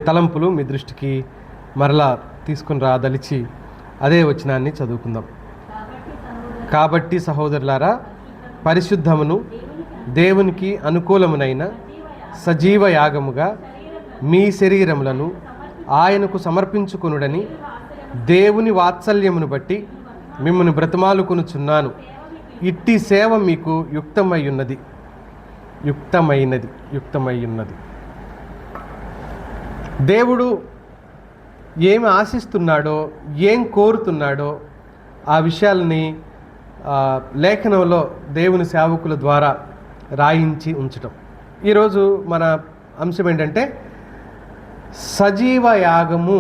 తలంపులు మీ దృష్టికి మరలా తీసుకుని రాదలిచి అదే వచనాన్ని చదువుకుందాం. కాబట్టి సహోదరులారా, పరిశుద్ధమును దేవునికి అనుకూలమునైన సజీవ యాగముగా మీ శరీరములను ఆయనకు సమర్పించుకొనుడని దేవుని వాత్సల్యమును బట్టి మిమ్మల్ని బ్రతిమాలుకొనుచున్నాను. ఇట్టి సేవ మీకు యుక్తమైనది. దేవుడు ఏమి ఆశిస్తున్నాడో, ఏం కోరుతున్నాడో ఆ విషయాలని లేఖనంలో దేవుని సేవకుల ద్వారా రాయించి ఉంచటం. ఈరోజు మన అంశం ఏంటంటే సజీవ యాగము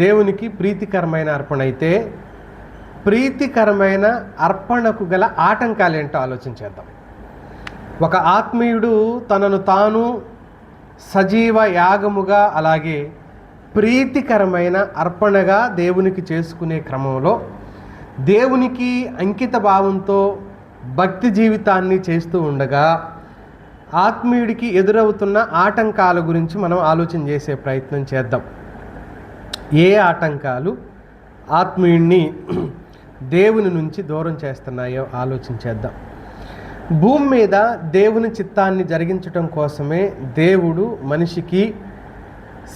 దేవునికి ప్రీతికరమైన అర్పణ అయితే ప్రీతికరమైన అర్పణకు గల ఆటంకాలు ఏంటో ఆలోచించేద్దాం. ఒక ఆత్మీయుడు తనను తాను సజీవ యాగముగా అలాగే ప్రీతికరమైన అర్పణగా దేవునికి చేసుకునే క్రమంలో దేవునికి అంకిత భావంతో భక్తి జీవితాన్ని చేస్తూ ఉండగా ఆత్మీయుడికి ఎదురవుతున్న ఆటంకాల గురించి మనం ఆలోచన చేసే ప్రయత్నం చేద్దాం. ఏ ఆటంకాలు ఆత్మీయుడిని దేవుని నుంచి దూరం చేస్తున్నాయో ఆలోచించేద్దాం. భూమి మీద దేవుని చిత్తాన్ని జరిగించటం కోసమే దేవుడు మనిషికి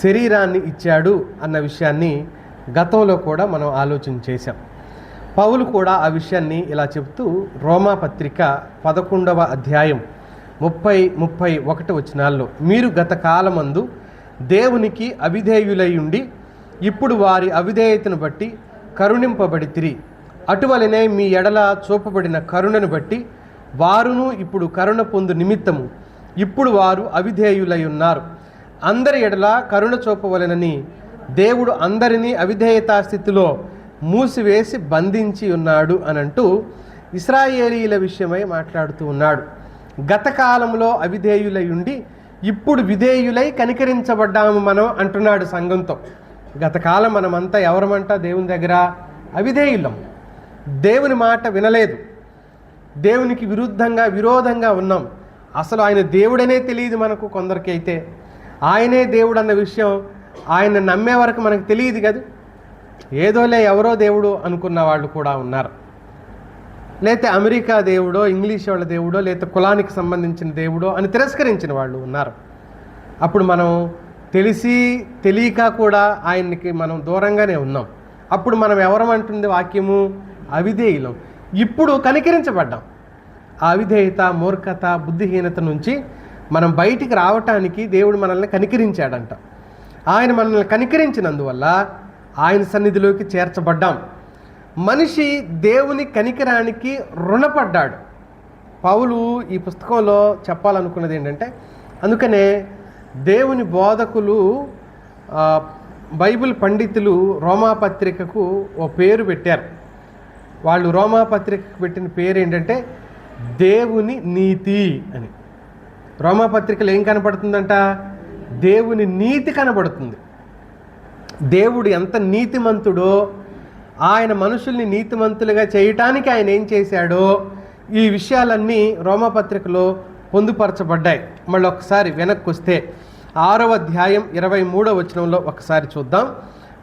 శరీరాన్ని ఇచ్చాడు అన్న విషయాన్ని గతంలో కూడా మనం ఆలోచన చేశాం. పౌలు కూడా ఆ విషయాన్ని ఇలా చెప్తూ రోమాపత్రిక 11వ అధ్యాయం 30-31 వచనాల్లో, మీరు గత కాలమందు దేవునికి అవిధేయులై ఉండి ఇప్పుడు వారి అవిధేయతను బట్టి కరుణింపబడితిరి. అటువలనే మీ ఎడల చూపబడిన కరుణను బట్టి వారును ఇప్పుడు కరుణ పొందు నిమిత్తము ఇప్పుడు వారు అవిధేయులై ఉన్నారు. అందరి ఎడల కరుణ చూపవలెనని దేవుడు అందరినీ అవిధేయతా స్థితిలో మూసివేసి బంధించి ఉన్నాడు అని అంటూ ఇశ్రాయేలీల విషయమై మాట్లాడుతూ ఉన్నాడు. గత కాలంలో అవిధేయులై ఉండి ఇప్పుడు విధేయులై కనికరించబడ్డాము మనం అంటున్నాడు సంఘంతో. గతకాలం మనమంతా ఎవరమంట? దేవుని దగ్గర అవిధేయులం, దేవుని మాట వినలేదు, దేవునికి విరోధంగా ఉన్నాం. అసలు ఆయన దేవుడనే తెలియదు మనకు. కొందరికి అయితే ఆయనే దేవుడు అన్న విషయం ఆయన నమ్మే వరకు మనకు తెలియదు కదా. ఏదోలే ఎవరో దేవుడు అనుకున్న వాళ్ళు కూడా ఉన్నారు. లేకపోతే అమెరికా దేవుడో, ఇంగ్లీష్ వాళ్ళ దేవుడో, లేకపోతే కులానికి సంబంధించిన దేవుడో అని తిరస్కరించిన వాళ్ళు ఉన్నారు. అప్పుడు మనం తెలిసి తెలియక కూడా ఆయనకి మనం దూరంగానే ఉన్నాం. అప్పుడు మనం ఎవరమంటుంది వాక్యము? అవిధేయులం. ఇప్పుడు కనికరించబడ్డాం. ఆ అవిధేయత, మూర్ఖత, బుద్ధిహీనత నుంచి మనం బయటికి రావటానికి దేవుడు మనల్ని కనికరించాడంట. ఆయన మనల్ని కనికరించినందువల్ల ఆయన సన్నిధిలోకి చేర్చబడ్డాం. మనిషి దేవుని కనికరానికి రుణపడ్డాడు. పౌలు ఈ పుస్తకంలో చెప్పాలనుకున్నది ఏంటంటే, అందుకనే దేవుని బోధకులు, బైబిల్ పండితులు రోమాపత్రికకు ఓ పేరు పెట్టారు. వాళ్ళు రోమాపత్రికకు పెట్టిన పేరు ఏంటంటే దేవుని నీతి అని. రోమాపత్రికలో ఏం కనపడుతుందంట? దేవుని నీతి కనబడుతుంది. దేవుడు ఎంత నీతిమంతుడో, ఆయన మనుషుల్ని నీతిమంతులుగా చేయటానికి ఆయన ఏం చేశాడో ఈ విషయాలన్నీ రోమాపత్రికలో పొందుపరచబడ్డాయి. మళ్ళీ ఒకసారి వెనక్కి వస్తే 6వ అధ్యాయం 23వ వచనంలో ఒకసారి చూద్దాం.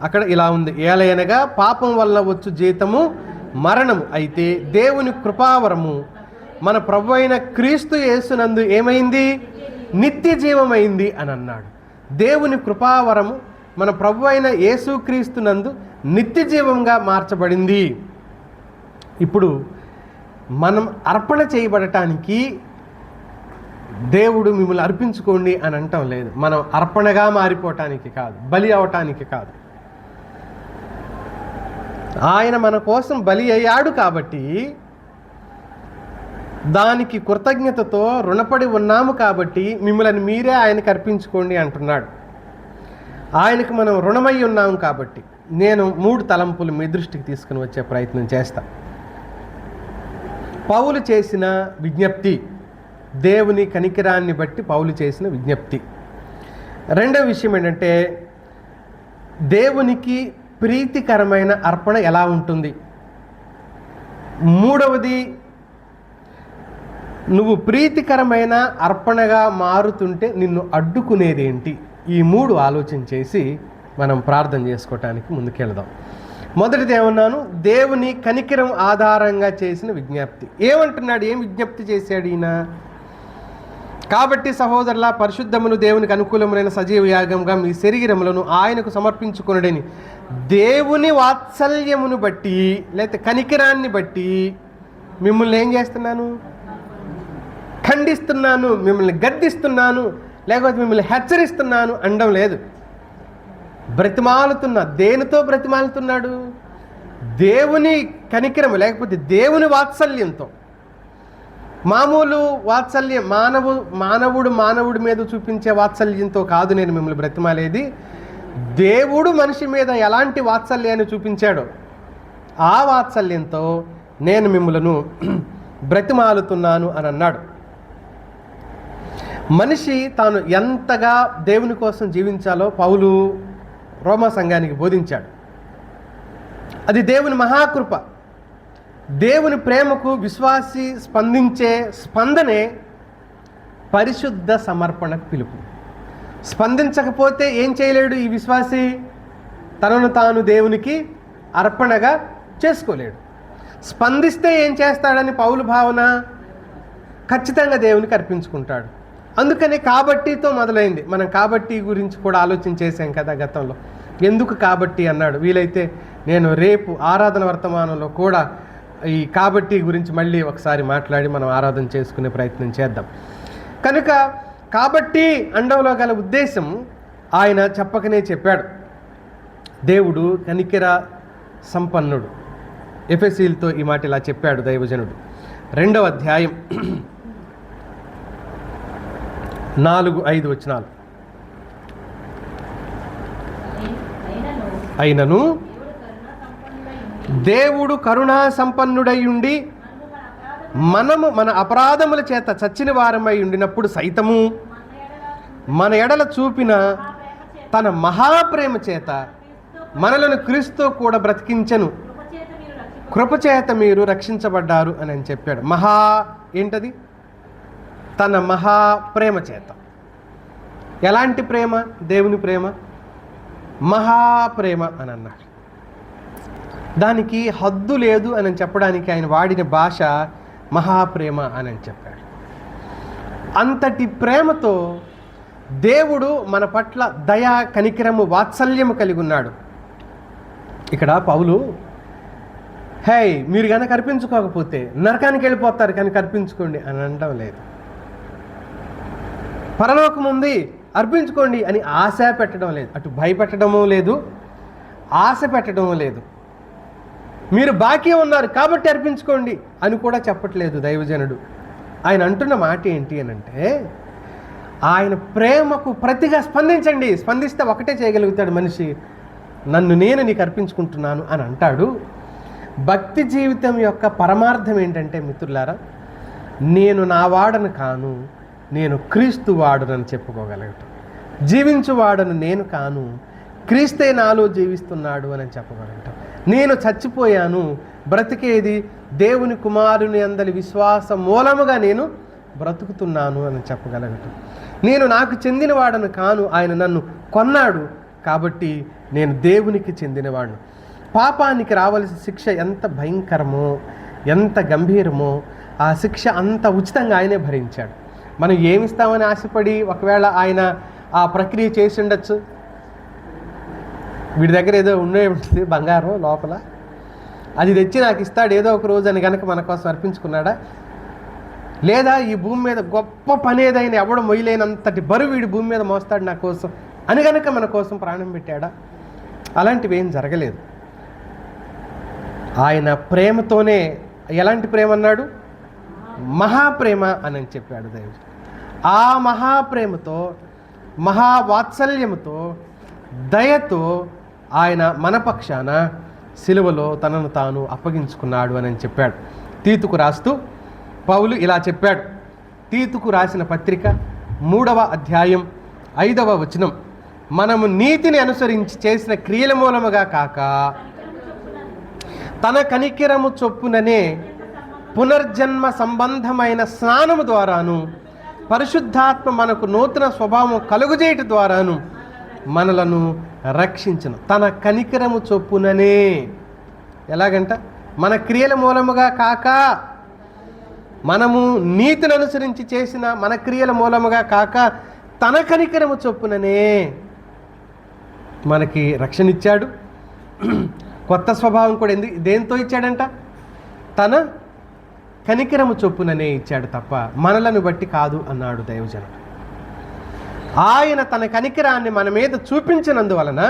అక్కడ ఇలా ఉంది, ఏలయనగా పాపం వల్ల వచ్చు జీతము మరణము, అయితే దేవుని కృపావరము మన ప్రభు అయిన క్రీస్తు యేసునందు ఏమైంది? నిత్య జీవమైంది అని అన్నాడు. దేవుని కృపావరము మన ప్రభు అయిన యేసుక్రీస్తునందు నిత్య జీవంగా మార్చబడింది. ఇప్పుడు మనం అర్పణ చేయబడటానికి దేవుడు మిమ్మల్ని అర్పించుకోండి అని అంటాం లేదు. మనం అర్పణగా మారిపోవటానికి కాదు, బలి అవటానికి కాదు. ఆయన మన కోసం బలి అయ్యాడు కాబట్టి, దానికి కృతజ్ఞతతో రుణపడి ఉన్నాము కాబట్టి మిమ్మల్ని మీరే ఆయనకు అర్పించుకోండి అంటున్నాడు. ఆయనకు మనం రుణమై ఉన్నాము కాబట్టి నేను 3 తలంపులు మీ దృష్టికి తీసుకుని వచ్చే ప్రయత్నం చేస్తా. పౌలు చేసిన విజ్ఞప్తి, దేవుని కనికరాన్ని బట్టి పౌలు చేసిన విజ్ఞప్తి. రెండవ విషయం ఏంటంటే, దేవునికి ప్రీతికరమైన అర్పణ ఎలా ఉంటుంది. మూడవది, నువ్వు ప్రీతికరమైన అర్పణగా మారుతుంటే నిన్ను అడ్డుకునేదేంటి. ఈ 3 ఆలోచన చేసి మనం ప్రార్థన చేసుకోవటానికి ముందుకెళ్దాం. మొదటిది ఏమన్నాను? దేవుని కనికరం ఆధారంగా చేసిన విజ్ఞప్తి. ఏమంటున్నాడు? ఏం విజ్ఞప్తి చేశాడు ఈయన? కాబట్టి సహోదరులా, పరిశుద్ధమును దేవునికి అనుకూలమైన సజీవ యాగంగా మీ శరీరములను ఆయనకు సమర్పించుకొనుడని దేవుని వాత్సల్యమును బట్టి లేకపోతే కనికరాన్ని బట్టి మిమ్మల్ని ఏం చేస్తున్నాను? ఖండిస్తున్నాను, మిమ్మల్ని గద్దిస్తున్నాను, లేకపోతే మిమ్మల్ని హెచ్చరిస్తున్నాను అనడం లేదు. బ్రతిమాలుతున్నా. దేనితో బ్రతిమాలుతున్నాడు? దేవుని కనికరము లేకపోతే దేవుని వాత్సల్యంతో. మామూలు వాత్సల్యం, మానవుడి మీద చూపించే వాత్సల్యంతో కాదు నేను మిమ్మల్ని బ్రతిమాలేది. దేవుడు మనిషి మీద ఎలాంటి వాత్సల్యాన్ని చూపించాడో ఆ వాత్సల్యంతో నేను మిమ్మలను బ్రతిమాలుతున్నాను అని అన్నాడు. మనిషి తాను ఎంతగా దేవుని కోసం జీవించాలో పౌలు రోమా సంఘానికి బోధించాడు. అది దేవుని మహాకృప. దేవుని ప్రేమకు విశ్వాసి స్పందించే స్పందనే పరిశుద్ధ సమర్పణకు పిలుపు. స్పందించకపోతే ఏం చేయలేడు ఈ విశ్వాసి? తనను తాను దేవునికి అర్పణగా చేసుకోలేడు. స్పందిస్తే ఏం చేస్తాడని పౌలు భావన? ఖచ్చితంగా దేవునికి అర్పించుకుంటాడు. అందుకని కాబట్టితో మొదలైంది. మనం కాబట్టి గురించి కూడా ఆలోచన చేశాం కదా గతంలో. ఎందుకు కాబట్టి అన్నాడు? వీలైతే నేను రేపు ఆరాధన వర్తమానంలో కూడా ఈ కాబట్టి గురించి మళ్ళీ ఒకసారి మాట్లాడి మనం ఆరాధన చేసుకునే ప్రయత్నం చేద్దాం. కనుక కాబట్టి అండంలో గల ఉద్దేశం ఆయన చెప్పకనే చెప్పాడు. దేవుడు కనికర సంపన్నుడు. ఎఫెసీయులతో ఈ మాట ఇలా చెప్పాడు దైవజనుడు. 2వ అధ్యాయం 4-5 వచనాలు. అయినను దేవుడు కరుణా సంపన్నుడై ఉండి మనము మన అపరాధముల చేత చచ్చిన వారమై ఉండినప్పుడు సైతము మన ఎడల చూపిన తన మహాప్రేమ చేత మనలను క్రీస్తు కూడా బ్రతికించెను. కృపచేత మీరు రక్షించబడ్డారు అని చెప్పాడు. ఏంటది? తన మహాప్రేమ చేత. ఎలాంటి ప్రేమ? దేవుని ప్రేమ మహాప్రేమ అని అన్నాడు. దానికి హద్దు లేదు అని చెప్పడానికి ఆయన వాడిన భాష మహాప్రేమ అని చెప్పాడు. అంతటి ప్రేమతో దేవుడు మన పట్ల దయా, కనికరము, వాత్సల్యము కలిగి ఉన్నాడు. ఇక్కడ పౌలు మీరు కనుక అర్పించుకోకపోతే నరకానికి వెళ్ళిపోతారు కనుక అర్పించుకోండి అని అనడం లేదు. పరలోకం ఉంది అర్పించుకోండి అని ఆశ పెట్టడం లేదు. అటు భయపెట్టడము లేదు, ఆశ పెట్టడము లేదు. మీరు బాకీ ఉన్నారు కాబట్టి అర్పించుకోండి అని కూడా చెప్పట్లేదు దైవజనుడు. ఆయన అంటున్న మాట ఏంటి అని అంటే, ఆయన ప్రేమకు ప్రతిగా స్పందించండి. స్పందిస్తే ఒకటే చేయగలుగుతాడు మనిషి, నన్ను నేను నీకు అర్పించుకుంటున్నాను అని అంటాడు. భక్తి జీవితం యొక్క పరమార్థం ఏంటంటే మిత్రులారా, నేను నా వాడను కాను, నేను క్రీస్తు వాడునని చెప్పుకోగలగటం. జీవించువాడను నేను కాను, క్రీస్తే నాలో జీవిస్తున్నాడు అని చెప్పగలగటం. నేను చచ్చిపోయాను, బ్రతికేది దేవుని కుమారుని అందరి విశ్వాసం మూలముగా నేను బ్రతుకుతున్నాను అని చెప్పగలగటం. నేను నాకు చెందినవాడను కాను, ఆయన నన్ను కొన్నాడు కాబట్టి నేను దేవునికి చెందినవాడును. పాపానికి రావలసిన శిక్ష ఎంత భయంకరమో, ఎంత గంభీరమో, ఆ శిక్ష అంత ఉచితంగా ఆయనే భరించాడు. మనం ఏమిస్తామని ఆశపడి ఒకవేళ ఆయన ఆ ప్రక్రియ చేసి ఉండొచ్చు. వీడి దగ్గర ఏదో ఉండే ఉంటుంది బంగారం లోపల, అది తెచ్చి నాకు ఇస్తాడు ఏదో ఒక రోజు అని కనుక మన కోసం అర్పించుకున్నాడా? లేదా ఈ భూమి మీద గొప్ప పని ఏదైనా ఎవడ మొయ్యలేనంతటి బరువు వీడి భూమి మీద మోస్తాడు నా కోసం అని కనుక మన కోసం ప్రాణం పెట్టాడా? అలాంటివి ఏం జరగలేదు. ఆయన ప్రేమతోనే, ఎలాంటి ప్రేమ అన్నాడు? మహాప్రేమ అని చెప్పాడు దేవుడు. ఆ మహాప్రేమతో, మహావాత్సల్యముతో, దయతో ఆయన మన పక్షాన సిలువలో తనను తాను అప్పగించుకున్నాడు అని చెప్పాడు. తీతుకు రాస్తూ పౌలు ఇలా చెప్పాడు. తీతుకు రాసిన పత్రిక 3వ అధ్యాయం 5వ వచనం, మనము నీతిని అనుసరించి చేసిన క్రియల మూలముగా కాక తన కనికరము చొప్పుననే పునర్జన్మ సంబంధమైన స్నానము ద్వారాను పరిశుద్ధాత్మ మనకు నూతన స్వభావం కలుగుజేయట ద్వారాను మనలను రక్షించును. తన కనికరము చొప్పుననే. ఎలాగంట? మన క్రియల మూలముగా కాక, మనము నీతిని అనుసరించి చేసిన మన క్రియల మూలముగా కాక, తన కనికరము చొప్పుననే మనకి రక్షణ ఇచ్చాడు. కొత్త స్వభావం కూడా దేంతో ఇచ్చాడంట? తన కనికరము చొప్పుననే ఇచ్చాడు తప్ప మనలను బట్టి కాదు అన్నాడు దైవజనుడు. ఆయన తన కనికరాన్ని మన మీద చూపించినందువలన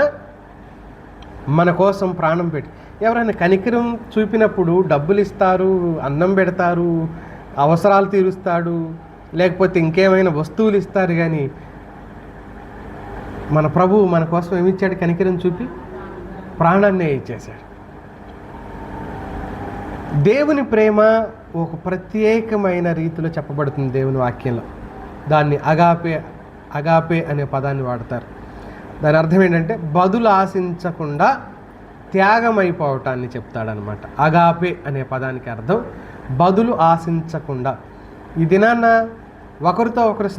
మన కోసం ప్రాణం పెట్టి, ఎవరైనా కనికరం చూపినప్పుడు డబ్బులు ఇస్తారు, అన్నం పెడతారు, అవసరాలు తీరుస్తాడు, లేకపోతే ఇంకేమైనా వస్తువులు ఇస్తారు. కానీ మన ప్రభువు మన కోసం ఏమిచ్చాడు? కనికరం చూపి ప్రాణాన్నే ఇచ్చేశాడు. దేవుని ప్రేమ ఒక ప్రత్యేకమైన రీతిలో చెప్పబడుతుంది దేవుని వాక్యంలో. దాన్ని అగాపే అనే పదాన్ని వాడతారు. దాని అర్థం ఏంటంటే బదులు ఆశించకుండా త్యాగమైపోవటాన్ని చెప్తాడనమాట. అగాపే అనే పదానికి అర్థం బదులు ఆశించకుండా. ఈ దినాన్న ఒకరితో ఒకరు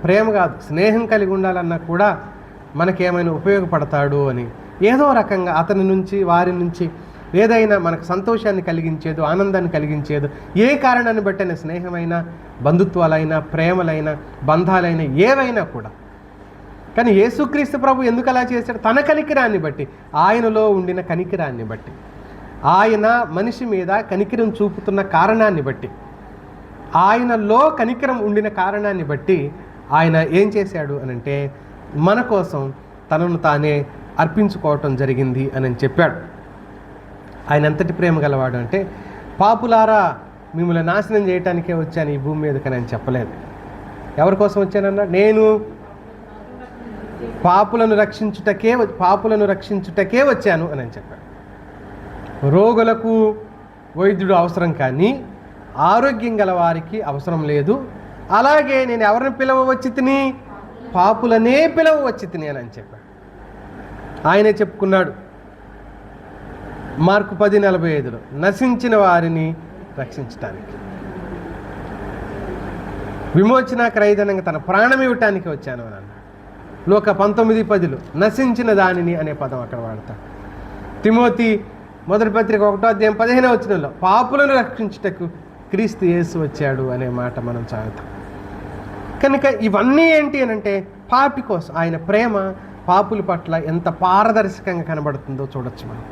ప్రేమ కాదు, స్నేహం కలిగి ఉండాలన్నా కూడా మనకేమైనా ఉపయోగపడతాడు అని ఏదో రకంగా అతని నుంచి వారి నుంచి ఏదైనా మనకు సంతోషాన్ని కలిగించేదో, ఆనందాన్ని కలిగించేదో, ఏ కారణాన్ని బట్టి స్నేహమైనా, బంధుత్వాలైనా, ప్రేమలైనా, బంధాలైనా, ఏవైనా కూడా. కానీ యేసుక్రీస్తు ప్రభు ఎందుకు అలా చేశాడు? తన కనికరాన్ని బట్టి, ఆయనలో ఉండిన కనికరాన్ని బట్టి, ఆయన మనిషి మీద కనికరం చూపుతున్న కారణాన్ని బట్టి, ఆయనలో కనికరం ఉండిన కారణాన్ని బట్టి ఆయన ఏం చేశాడు అనంటే మన కోసం తనను తానే అర్పించుకోవటం జరిగింది అని చెప్పాడు. ఆయన ఎంతటి ప్రేమ గలవాడు అంటే, పాపులారా మిమ్మల్ని నాశనం చేయటానికే వచ్చాను ఈ భూమి మీదకని ఆయన చెప్పలేదు. ఎవరి కోసం వచ్చానన్నా? నేను పాపులను రక్షించుటకే వచ్చాను అని చెప్పాడు. రోగులకు వైద్యుడు అవసరం, కానీ ఆరోగ్యం గల వారికి అవసరం లేదు. అలాగే నేను ఎవరిని పిలవవచ్చి తిని? పాపులనే పిలవవచ్చి తిని అని చెప్పాడు. ఆయనే చెప్పుకున్నాడు మార్కు 10:45లో, నశించిన వారిని రక్షించటానికి, విమోచన క్రయధనంగా తన ప్రాణం ఇవ్వటానికి వచ్చాను అని అన్నాడు. లోక 19:10లో నశించిన దానిని అనే పదం అక్కడ వాడతాడు. తిమోతి మొదటి పత్రిక 1:15 పాపులను రక్షించుటకు క్రీస్తు యేసు వచ్చాడు అనే మాట మనం చదువుతాం. కనుక ఇవన్నీ ఏంటి అని అంటే పాపి కోసం ఆయన ప్రేమ పాపుల పట్ల ఎంత పారదర్శకంగా కనబడుతుందో చూడొచ్చు మనం.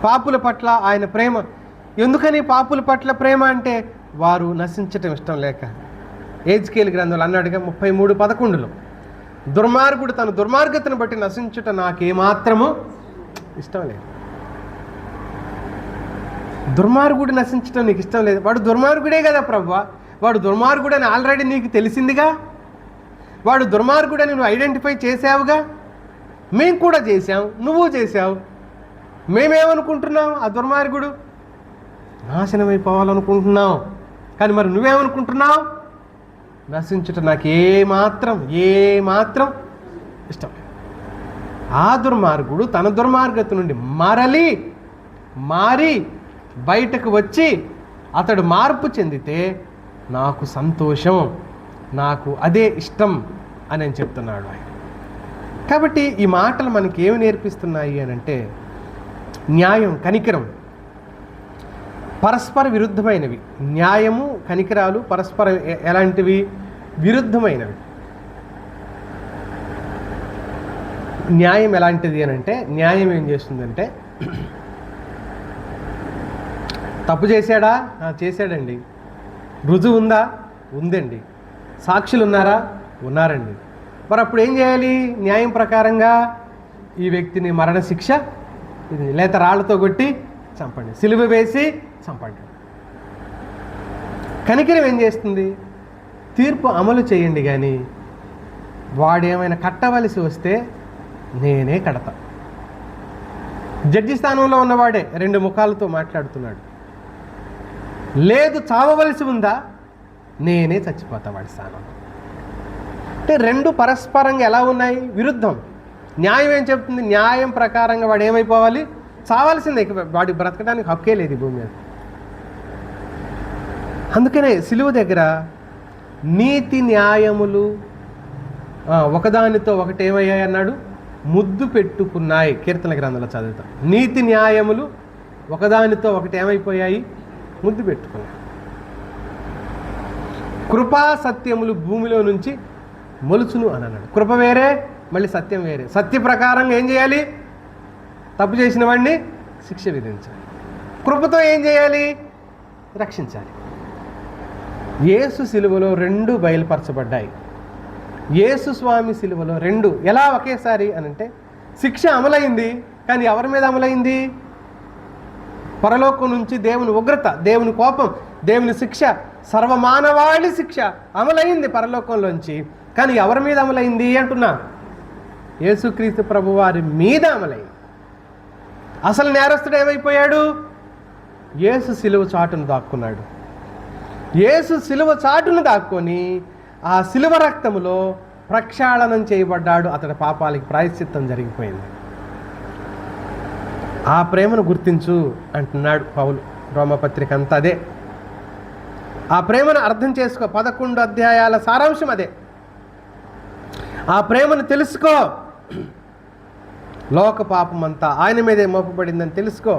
పాపుల పట్ల ఆయన ప్రేమ ఎందుకని? పాపుల పట్ల ప్రేమ అంటే వారు నశించటం ఇష్టం లేక. ఎహెజ్కేలు గ్రంథంలో అన్నాడుగా 33:11, దుర్మార్గుడు తన దుర్మార్గతను బట్టి నశించుట నాకేమాత్రము ఇష్టం లేదు. దుర్మార్గుడు నశించటం నీకు ఇష్టం లేదు. వాడు దుర్మార్గుడే కదా ప్రభువా, వాడు దుర్మార్గుడని ఆల్రెడీ నీకు తెలిసిందిగా, వాడు దుర్మార్గుడని నువ్వు ఐడెంటిఫై చేసావుగా, మేము కూడా చేసాం, నువ్వు చేసావు. మేమేమనుకుంటున్నాం? ఆ దుర్మార్గుడు నాశనమైపోవాలనుకుంటున్నాం. కానీ మరి నువ్వేమనుకుంటున్నావు? నశించుట నాకు ఏమాత్రం ఇష్టం. ఆ దుర్మార్గుడు తన దుర్మార్గత నుండి మారి బయటకు వచ్చి అతడు మార్పు చెందితే నాకు సంతోషం, నాకు అదే ఇష్టం అని నేను చెప్తున్నాడు ఆయన. కాబట్టి ఈ మాటలు మనకి ఏమి నేర్పిస్తున్నాయి అని అంటే, న్యాయం, కనికరం పరస్పర విరుద్ధమైనవి. న్యాయము, కనికరాలు పరస్పరం ఎలాంటివి? విరుద్ధమైనవి. న్యాయం ఎలాంటిది అని అంటే, న్యాయం ఏం చేస్తుందంటే, తప్పు చేశాడా? చేశాడండి. రుజువు ఉందా? ఉందండి. సాక్షులు ఉన్నారా? ఉన్నారండి. మరి అప్పుడు ఏం చేయాలి? న్యాయం ప్రకారంగా ఈ వ్యక్తిని మరణశిక్ష లేత రాళ్లతో కొట్టి చంపండి, సిలువ వేసి చంపండి. కనికరం ఏం చేస్తుంది? తీర్పు అమలు చేయండి, కానీ వాడేమైనా కట్టవలసి వస్తే నేనే కడతా. జడ్జి స్థానంలో ఉన్నవాడే 2 ముఖాలతో మాట్లాడుతున్నాడు. లేదు చావవలసి ఉందా? నేనే చచ్చిపోతా వాడి స్థానంలో. అంటే 2 పరస్పరంగా ఎలా ఉన్నాయి? విరుద్ధం. న్యాయం ఏం చెప్తుంది? న్యాయం ప్రకారంగా వాడు ఏమైపోవాలి? చావాల్సిందే. వాడి బ్రతకడానికి హక్కే లేదు ఈ భూమి మీద. అందుకనే సిలువ దగ్గర నీతి న్యాయములు ఒకదానితో ఒకటి ఏమయ్యాయి అన్నాడు? ముద్దు పెట్టుకున్నాయి. కీర్తన గ్రంథంలో చదువుతాం. నీతి న్యాయములు ఒకదానితో ఒకటి ఏమైపోయాయి? ముద్దు పెట్టుకున్నాయి. కృపా సత్యములు భూమిలో నుంచి మొలుచును అని అన్నాడు. కృప వేరే, మళ్ళీ సత్యం వేరే. సత్య ప్రకారంగా ఏం చేయాలి? తప్పు చేసిన వాడిని శిక్ష విధించాలి. కృపతో ఏం చేయాలి? రక్షించాలి. యేసు సిలువలో రెండు బయలుపరచబడ్డాయి. యేసు స్వామి సిలువలో రెండు ఎలా ఒకేసారి అనంటే, శిక్ష అమలైంది, కానీ ఎవరి మీద అమలైంది? పరలోకం నుంచి దేవుని ఉగ్రత, దేవుని కోపం, దేవుని శిక్ష, సర్వమానవాళి శిక్ష అమలైంది పరలోకంలోంచి. కానీ ఎవరి మీద అమలైంది అంటున్నా? యేసుక్రీస్తు ప్రభు వారి మీద అమలైంది. అసలు నేరస్తుడు ఏమైపోయాడు? యేసు సిలువ చాటును దాక్కున్నాడు. యేసు సిలువ చాటును దాక్కొని ఆ సిలువ రక్తములో ప్రక్షాళనం చేయబడ్డాడు. అతడి పాపాలకి ప్రాయశ్చిత్తం జరిగిపోయింది. ఆ ప్రేమను గుర్తించు అంటున్నాడు పౌలు. రోమపత్రిక అంతా అదే. ఆ ప్రేమను అర్థం చేసుకో. 11 అధ్యాయాల సారాంశం అదే. ఆ ప్రేమను తెలుసుకో. లోక పాపం అంతా ఆయన మీదే మోపబడిందని తెలుసుకో.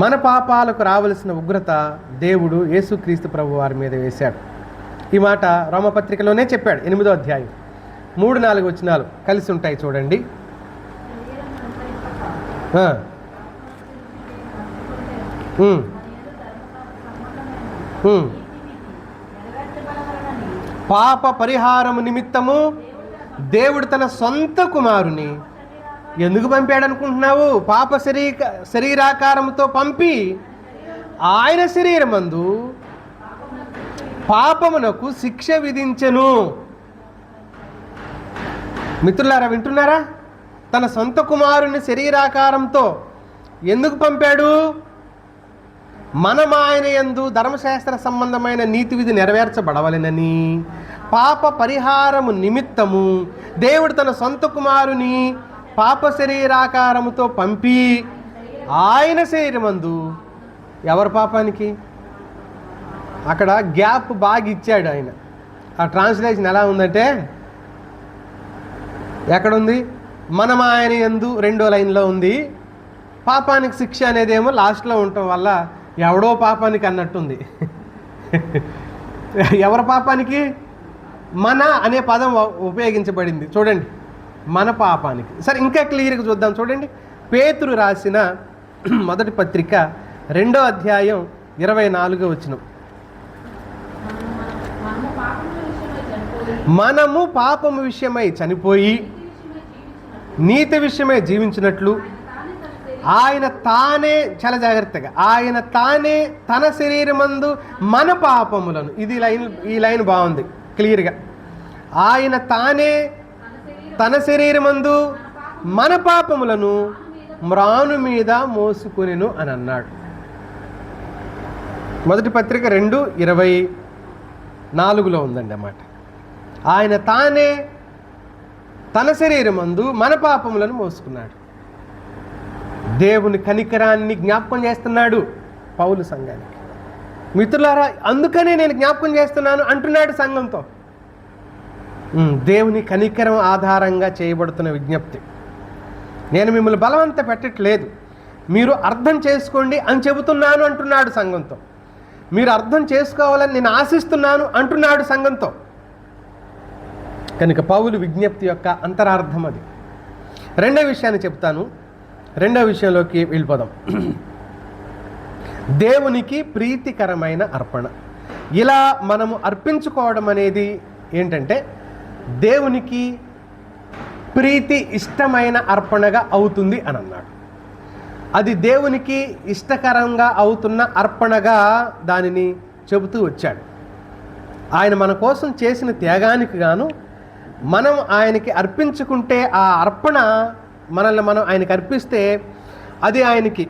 మన పాపాలకు రావలసిన ఉగ్రత దేవుడు యేసుక్రీస్తు ప్రభు వారి మీద వేశాడు. ఈ మాట రోమపత్రికలోనే చెప్పాడు. 8వ అధ్యాయం 3-4 వచనాలు కలిసి ఉంటాయి చూడండి. పాప పరిహారము నిమిత్తము దేవుడు తన సొంత కుమారుని ఎందుకు పంపాడు అనుకుంటున్నావు? పాప శరీరాకారముతో పంపి ఆయన శరీరమందు పాపమునకు శిక్ష విధించెను. మిత్రులారా, వింటున్నారా? తన సొంత కుమారుని శరీరాకారంతో ఎందుకు పంపాడు? మనం ఆయన యందు ధర్మశాస్త్ర సంబంధమైన నీతి విధి నెరవేర్చబడవలెనని, పాప పరిహారము నిమిత్తము దేవుడు తన సొంత కుమారుని పాప శరీరాకారముతో పంపి ఆయన శరీరమందు ఎవరి పాపానికి? అక్కడ గ్యాప్ బాగా ఇచ్చాడు ఆయన. ఆ ట్రాన్స్లేషన్ ఎలా ఉందంటే, ఎక్కడుంది? మనం ఆయన యందు 2వ లైన్లో ఉంది. పాపానికి శిక్ష అనేదేమో లాస్ట్లో ఉండటం వల్ల ఎవడో పాపానికి అన్నట్టుంది. ఎవరి పాపానికి? మన అనే పదం ఉపయోగించబడింది చూడండి. మన పాపానికి. సరే, ఇంకా క్లియర్గా చూద్దాం చూడండి. పేతురు రాసిన మొదటి పత్రిక 2వ అధ్యాయం 24వ వచనం. మనము పాపము విషయమై చనిపోయి నీతి విషయమై జీవించినట్లు ఆయన తానే, చాలా జాగ్రత్తగా, ఆయన తానే తన శరీరమందు మన పాపములను, ఈ లైన్ బాగుంది క్లియర్గా, ఆయన తానే తన శరీరమందు మన పాపములను మ్రాను మీద మోసుకొనెను అని అన్నాడు. మొదటి పత్రిక 2:24లో ఉందండి అన్నమాట. ఆయన తానే తన శరీరమందు మన పాపములను మోసుకున్నాడు. దేవుని కనికరాన్ని జ్ఞాపకం చేస్తున్నాడు పౌలు సంఘానికి. మిత్రులారా, అందుకనే నేను జ్ఞాపకం చేస్తున్నాను అంటున్నాడు సంఘంతో. దేవుని కనికరం ఆధారంగా చేయబడుతున్న విజ్ఞప్తి. నేను మిమ్మల్ని బలవంత పెట్టట్లేదు, మీరు అర్థం చేసుకోండి అని చెబుతున్నాను అంటున్నాడు సంఘంతో. మీరు అర్థం చేసుకోవాలని నేను ఆశిస్తున్నాను అంటున్నాడు సంఘంతో. కనుక పౌలు విజ్ఞప్తి యొక్క అంతరార్థం అది. రెండవ విషయాన్ని చెప్తాను. రెండవ విషయంలోకి వెళ్ళిపోదాం. దేవునికి ప్రీతికరమైన అర్పణ. ఇలా మనము అర్పించుకోవడం అనేది ఏంటంటే, దేవునికి ప్రీతి ఇష్టమైన అర్పణగా అవుతుంది అని అన్నాడు. అది దేవునికి ఇష్టకరంగా అవుతున్న అర్పణగా దానిని చెబుతూ వచ్చాడు. ఆయన మన కోసం చేసిన త్యాగానికి గాను మనం ఆయనకి అర్పించుకుంటే, ఆ అర్పణ మనల్ని మనం ఆయనకి అర్పిస్తే అది ఆయనకి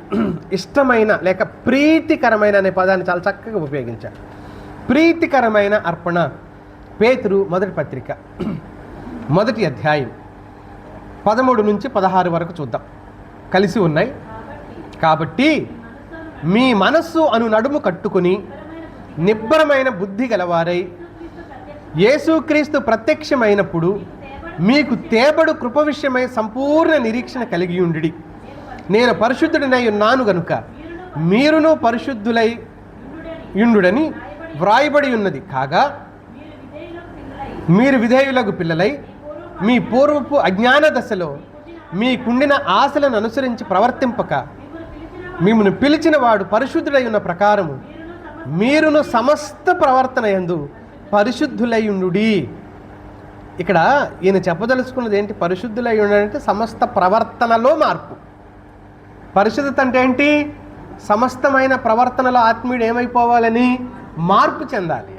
ఇష్టమైన లేక ప్రీతికరమైన అనే పదాన్ని చాలా చక్కగా ఉపయోగించాడు. ప్రీతికరమైన అర్పణ. పేతురు మొదటి పత్రిక 1వ అధ్యాయం 13 నుంచి 16 వరకు చూద్దాం. కలిసి ఉన్నాయి. కాబట్టి మీ మనస్సు అను నడుము కట్టుకుని నిబ్బరమైన బుద్ధి గలవారై యేసుక్రీస్తు ప్రత్యక్షమైనప్పుడు మీకు తేబడు కృప విషయమై సంపూర్ణ నిరీక్షణ కలిగి ఉండి, నేను పరిశుద్ధుడినై ఉన్నాను గనుక మీరును పరిశుద్ధులై యుండుడని వ్రాయబడి ఉన్నది. కాగా మీరు విధేయులకు పిల్లలై మీ పూర్వపు అజ్ఞాన దశలో మీకుండిన ఆశలను అనుసరించి ప్రవర్తింపక, మిమ్మల్ని పిలిచిన వాడు పరిశుద్ధుడై ఉన్న ప్రకారము మీరును సమస్త ప్రవర్తన యందు పరిశుద్ధులై ఉండుడి. ఇక్కడ ఈయన చెప్పదలుచుకున్నది ఏంటి? పరిశుద్ధులై ఉండాలంటే సమస్త ప్రవర్తనలో మార్పు. పరిశుద్ధత అంటే ఏంటి? సమస్తమైన ప్రవర్తనలో ఆత్మీయుడు ఏమైపోవాలని? మార్పు చెందాలి.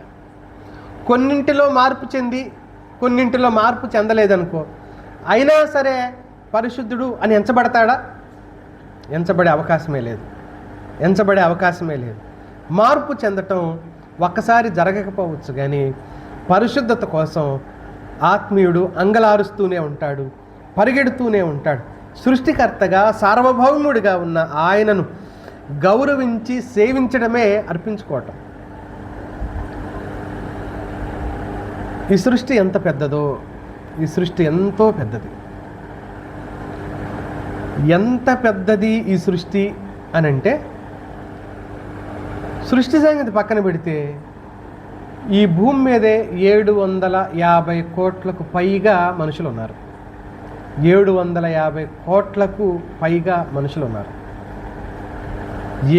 కొన్నింటిలో మార్పు చెంది కొన్నింటిలో మార్పు చెందలేదనుకో, అయినా సరే పరిశుద్ధుడు అని ఎంచబడతాడా? ఎంచబడే అవకాశమే లేదు. ఎంచబడే అవకాశమే లేదు. మార్పు చెందటం ఒక్కసారి జరగకపోవచ్చు, కానీ పరిశుద్ధత కోసం ఆత్మీయుడు అంగలారుస్తూనే ఉంటాడు, పరిగెడుతూనే ఉంటాడు. సృష్టికర్తగా సార్వభౌముడిగా ఉన్న ఆయనను గౌరవించి సేవించడమే అర్పించుకోవటం. ఈ సృష్టి ఎంత పెద్దదో, ఈ సృష్టి ఎంతో పెద్దది. ఎంత పెద్దది ఈ సృష్టి అని అంటే, సృష్టి సంగతి పక్కన పెడితే ఈ భూమి మీదే 750 కోట్లకు పైగా మనుషులు ఉన్నారు. 750 కోట్లకు పైగా మనుషులు ఉన్నారు.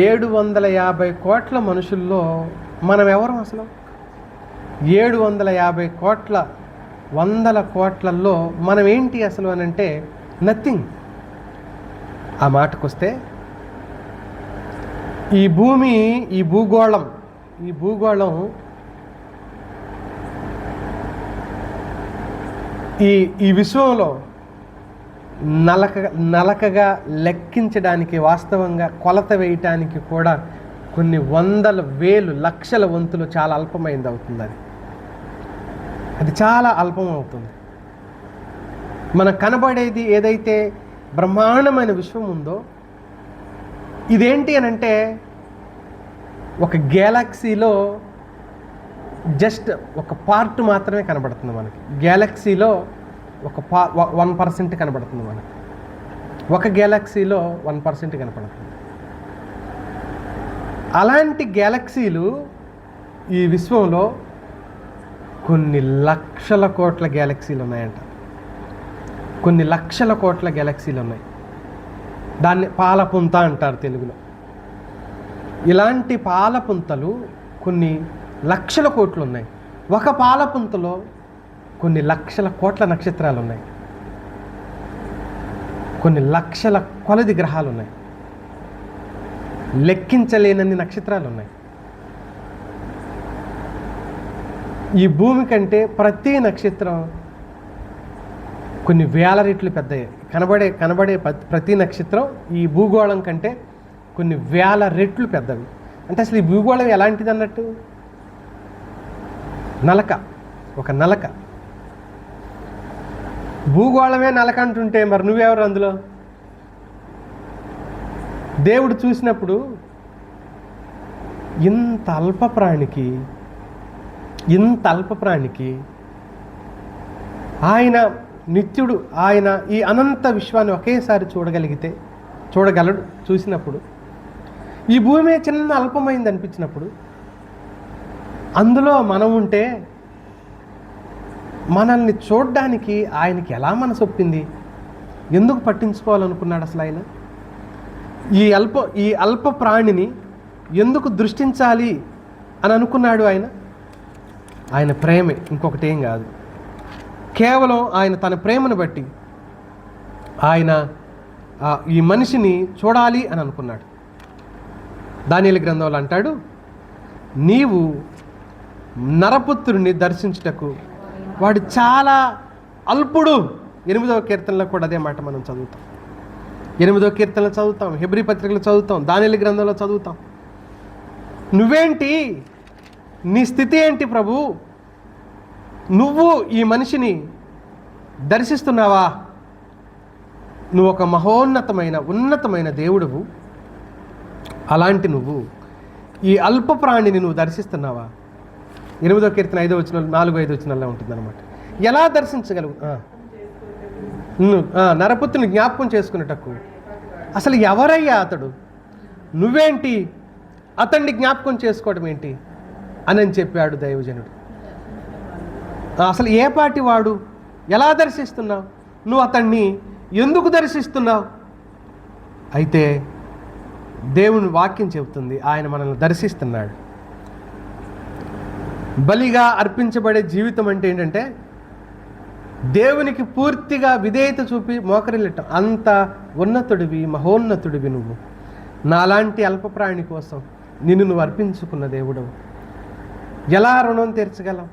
750 కోట్ల మనుషుల్లో మనం ఎవరు అసలు? 750 కోట్ల, 100 కోట్లలో మనం ఏంటి అసలు అని అంటే నథింగ్. ఆ మాటకొస్తే ఈ భూమి, ఈ భూగోళం ఈ విశ్వంలో నలకగా లెక్కించడానికి, వాస్తవంగా కొలత వేయటానికి కూడా కొన్ని వందల వేలు లక్షల వంతులు చాలా అల్పమైంది అవుతుంది. అది చాలా అల్పం అవుతుంది. మనకు కనబడేది ఏదైతే బ్రహ్మాండమైన విశ్వం ఉందో, ఇదేంటి అని అంటే ఒక గ్యాలక్సీలో జస్ట్ ఒక పార్ట్ మాత్రమే కనబడుతుంది మనకి. గ్యాలక్సీలో ఒక 1% కనబడుతుంది మనకి. ఒక గ్యాలక్సీలో 1% కనపడుతుంది. అలాంటి గ్యాలక్సీలు ఈ విశ్వంలో కొన్ని లక్షల కోట్ల గ్యాలక్సీలు ఉన్నాయంట. కొన్ని లక్షల కోట్ల గ్యాలక్సీలు ఉన్నాయి. దాన్ని పాలపుంత అంటారు తెలుగులో. ఇలాంటి పాలపుంతలు కొన్ని లక్షల కోట్లు ఉన్నాయి. ఒక పాలపుంతలో కొన్ని లక్షల కోట్ల నక్షత్రాలు ఉన్నాయి. కొన్ని లక్షల కొలది గ్రహాలు ఉన్నాయి. లెక్కించలేనన్ని నక్షత్రాలు ఉన్నాయి. ఈ భూమి కంటే ప్రతి నక్షత్రం కొన్ని వేల రెట్లు పెద్దవి. కనబడే ప్రతి నక్షత్రం ఈ భూగోళం కంటే కొన్ని వేల రెట్లు పెద్దవి. అంటే అసలు ఈ భూగోళం ఎలాంటిది అన్నట్టు? నలక, ఒక నలక. భూగోళమే నలక అంటుంటే మరి నువ్వెవరు అందులో? దేవుడు చూసినప్పుడు ఇంత అల్ప ప్రాణికి ఆయన నిత్యుడు, ఆయన ఈ అనంత విశ్వాన్ని ఒకేసారి చూడగలడు. చూసినప్పుడు ఈ భూమి చిన్న అల్పమైంది అనిపించినప్పుడు, అందులో మనం ఉంటే మనల్ని చూడడానికి ఆయనకి ఎలా మనసు ఒప్పింది? ఎందుకు పట్టించుకోవాలనుకున్నాడు అసలు ఆయన? ఈ అల్ప ప్రాణిని ఎందుకు దృష్టించాలి అని అనుకున్నాడు ఆయన? ఆయన ప్రేమే, ఇంకొకటి ఏం కాదు. కేవలం ఆయన తన ప్రేమను బట్టి ఆయన ఈ మనిషిని చూడాలి అని అనుకున్నాడు. దానియేలు గ్రంథంలో అంటాడు, నీవు నరపుత్రుని దర్శించుటకు వాడు చాలా అల్పుడు. 8వ కీర్తనలో కూడా అదే మాట మనం చదువుతాం. 8వ కీర్తనలో చదువుతాం, హెబ్రీ పత్రికలో చదువుతాం, దానియేలు గ్రంథంలో చదువుతాం. నువ్వేంటి? నీ స్థితి ఏంటి ప్రభు? నువ్వు ఈ మనిషిని దర్శిస్తున్నావా? నువ్వు ఒక ఉన్నతమైన దేవుడువు. అలాంటి నువ్వు ఈ అల్ప ప్రాణిని నువ్వు దర్శిస్తున్నావా? 8వ కీర్తన 5వ వచనం 4-5 వచనాల్లో ఉంటుందన్నమాట. ఎలా దర్శించగలుగు? నరపుత్రుని జ్ఞాపకం చేసుకునేటకు. అసలు ఎవరయ్యా అతడు, నువ్వేంటి అతన్ని జ్ఞాపకం చేసుకోవడం ఏంటి అని చెప్పాడు దైవజనుడు. అసలు ఏ పాటి వాడు, ఎలా దర్శిస్తున్నావు, నువ్వు అతన్ని ఎందుకు దర్శిస్తున్నావు? అయితే దేవుని వాక్యం చెబుతుంది, ఆయన మనల్ని దర్శిస్తున్నాడు. బలిగా అర్పించబడే జీవితం అంటే ఏంటంటే దేవునికి పూర్తిగా విధేయత చూపి మోకరిల్లటం. అంత ఉన్నతుడివి, మహోన్నతుడివి నువ్వు. నాలాంటి అల్పప్రాణి కోసం నిన్ను నువ్వు అర్పించుకున్న దేవుడవు. ఎలా రుణం తీర్చగలం?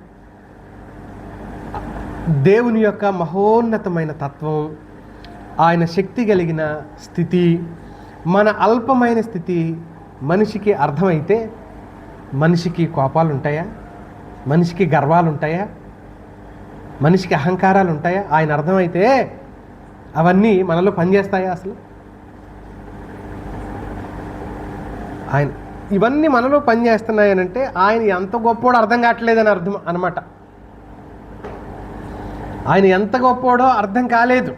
దేవుని యొక్క మహోన్నతమైన తత్వం, ఆయన శక్తి కలిగిన స్థితి, మన అల్పమైన స్థితి మనిషికి అర్థమైతే మనిషికి కోపాలు ఉంటాయా? మనిషికి గర్వాలు ఉంటాయా? మనిషికి అహంకారాలు ఉంటాయా? ఆయన అర్థమైతే అవన్నీ మనలో పనిచేస్తాయా? అసలు ఆయన ఇవన్నీ మనలో పనిచేస్తున్నాయనంటే ఆయన ఎంత గొప్పోడో అర్థం కావట్లేదని అర్థం అన్నమాట. ఆయన ఎంత గొప్పోడో అర్థం కాలేదు.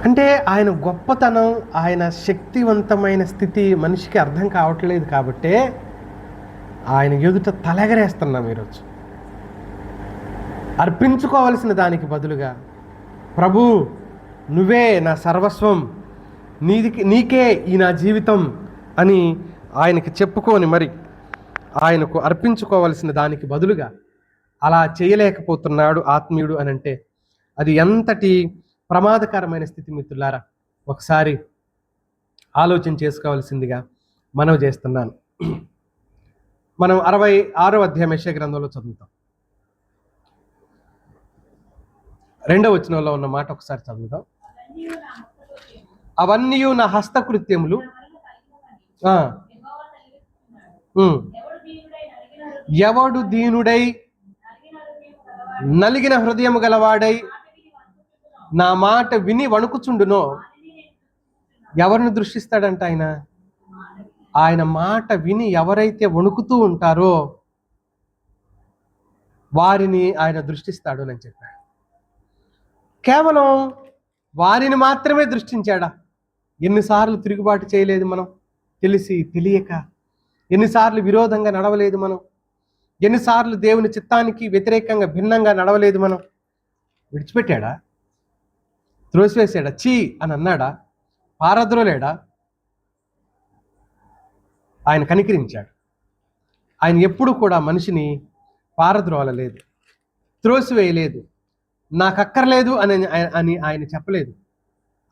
అంటే ఆయన గొప్పతనం, ఆయన శక్తివంతమైన స్థితి మనిషికి అర్థం కావట్లేదు. కాబట్టే ఆయన ఎదుట తలెగరేస్తున్నాం ఈరోజు. అర్పించుకోవలసిన దానికి బదులుగా, ప్రభు నువ్వే నా సర్వస్వం, నీకే ఈ నా జీవితం అని ఆయనకి చెప్పుకొని మరి ఆయనకు అర్పించుకోవలసిన దానికి బదులుగా అలా చేయలేకపోతున్నాడు ఆత్మీయుడు అని అంటే అది ఎంతటి ప్రమాదకరమైన స్థితి మిత్రులారా, ఒకసారి ఆలోచన చేసుకోవాల్సిందిగా మనవి చేస్తున్నాను. మనం 66వ అధ్యాయం యెషయా గ్రంథంలో చదువుతాం. 2వ వచనంలో ఉన్న మాట ఒకసారి చదువుతాం. అవన్నీ నా హస్తకృత్యములు, ఎవడు దీనుడై నలిగిన హృదయము గలవాడై నా మాట విని వణుకుచుండునో. ఎవరిని దృష్టిస్తాడంట ఆయన? ఆయన మాట విని ఎవరైతే వణుకుతూ ఉంటారో వారిని ఆయన దృష్టిస్తాడు అని చెప్పాడు. కేవలం వారిని మాత్రమే దృష్టించాడా? ఎన్నిసార్లు తిరుగుబాటు చేయలేదు మనం, తెలిసి తెలియక? ఎన్నిసార్లు విరోధంగా నడవలేదు మనం? ఎన్నిసార్లు దేవుని చిత్తానికి వ్యతిరేకంగా భిన్నంగా నడవలేదు మనం? విడిచిపెట్టాడా? త్రోసివేసాడా? చీ అని అన్నాడా? పారద్రోలేడా? ఆయన కనికరించాడు. ఆయన ఎప్పుడు కూడా మనిషిని పారద్రోలలేదు, త్రోసివేయలేదు, నాకు అక్కర్లేదు అని ఆయన చెప్పలేదు.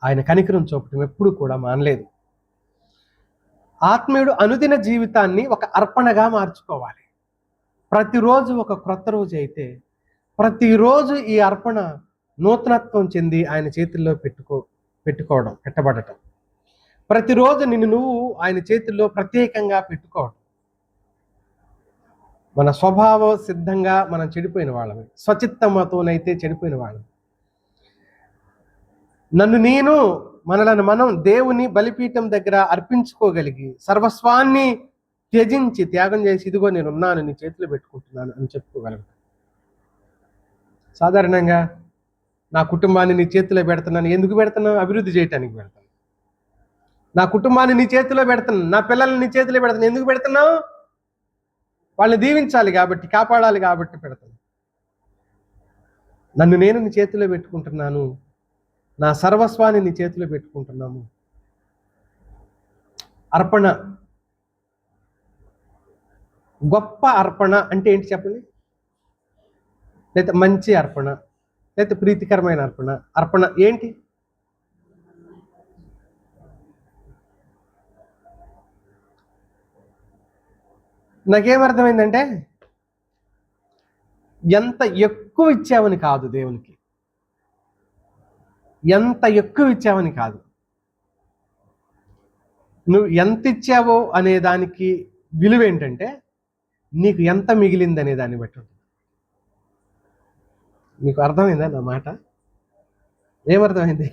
ఆయన కనికరం చూపటం ఎప్పుడు కూడా మానలేదు. ఆత్మీయుడు అనుదిన జీవితాన్ని ఒక అర్పణగా మార్చుకోవాలి. ప్రతిరోజు ఒక క్రొత్త రోజు అయితే ప్రతిరోజు ఈ అర్పణ నూతనత్వం చెంది ఆయన చేతుల్లో పెట్టబడటం. ప్రతిరోజు నిన్ను నువ్వు ఆయన చేతుల్లో ప్రత్యేకంగా పెట్టుకోవడం. మన స్వభావ సిద్ధంగా మనం చెడిపోయిన వాళ్ళమే, స్వచిత్తమతోనైతే చెడిపోయిన వాళ్ళం. మనలను మనం దేవుని బలిపీఠం దగ్గర అర్పించుకోగలిగి సర్వస్వాన్ని త్యాగం చేసి, ఇదిగో నేనున్నాను, నీ చేతిలో పెట్టుకుంటున్నాను అని చెప్పుకోగలుగుతాను. సాధారణంగా నా కుటుంబాన్ని నీ చేతిలో పెడుతున్నాను. ఎందుకు పెడుతున్నాను? అభివృద్ధి చేయటానికి పెడతాను. నా కుటుంబాన్ని నీ చేతిలో పెడుతున్నాను, నా పిల్లల్ని నీ చేతిలో పెడతాను. ఎందుకు పెడుతున్నావు? వాళ్ళని దీవించాలి కాబట్టి, కాపాడాలి కాబట్టి పెడతాను. నన్ను నేను నీ చేతిలో పెట్టుకుంటున్నాను, నా సర్వస్వాన్ని నీ చేతిలో పెట్టుకుంటున్నాము. అర్పణ, గొప్ప అర్పణ అంటే ఏంటి చెప్పండి? లేదా మంచి అర్పణ, లేదా ప్రీతికరమైన అర్పణ ఏంటి? నాకేమర్థమైందంటే, ఎంత ఎక్కువ ఇచ్చావని కాదు దేవునికి, ఎంత ఎక్కువ ఇచ్చావని కాదు, నువ్వు ఎంత ఇచ్చావో అనే దానికి విలువ ఏంటంటే నీకు ఎంత మిగిలింది అనే దాన్ని బట్టి ఉంటుంది. నీకు అర్థమైందా నా మాట? ఏమర్థమైంది?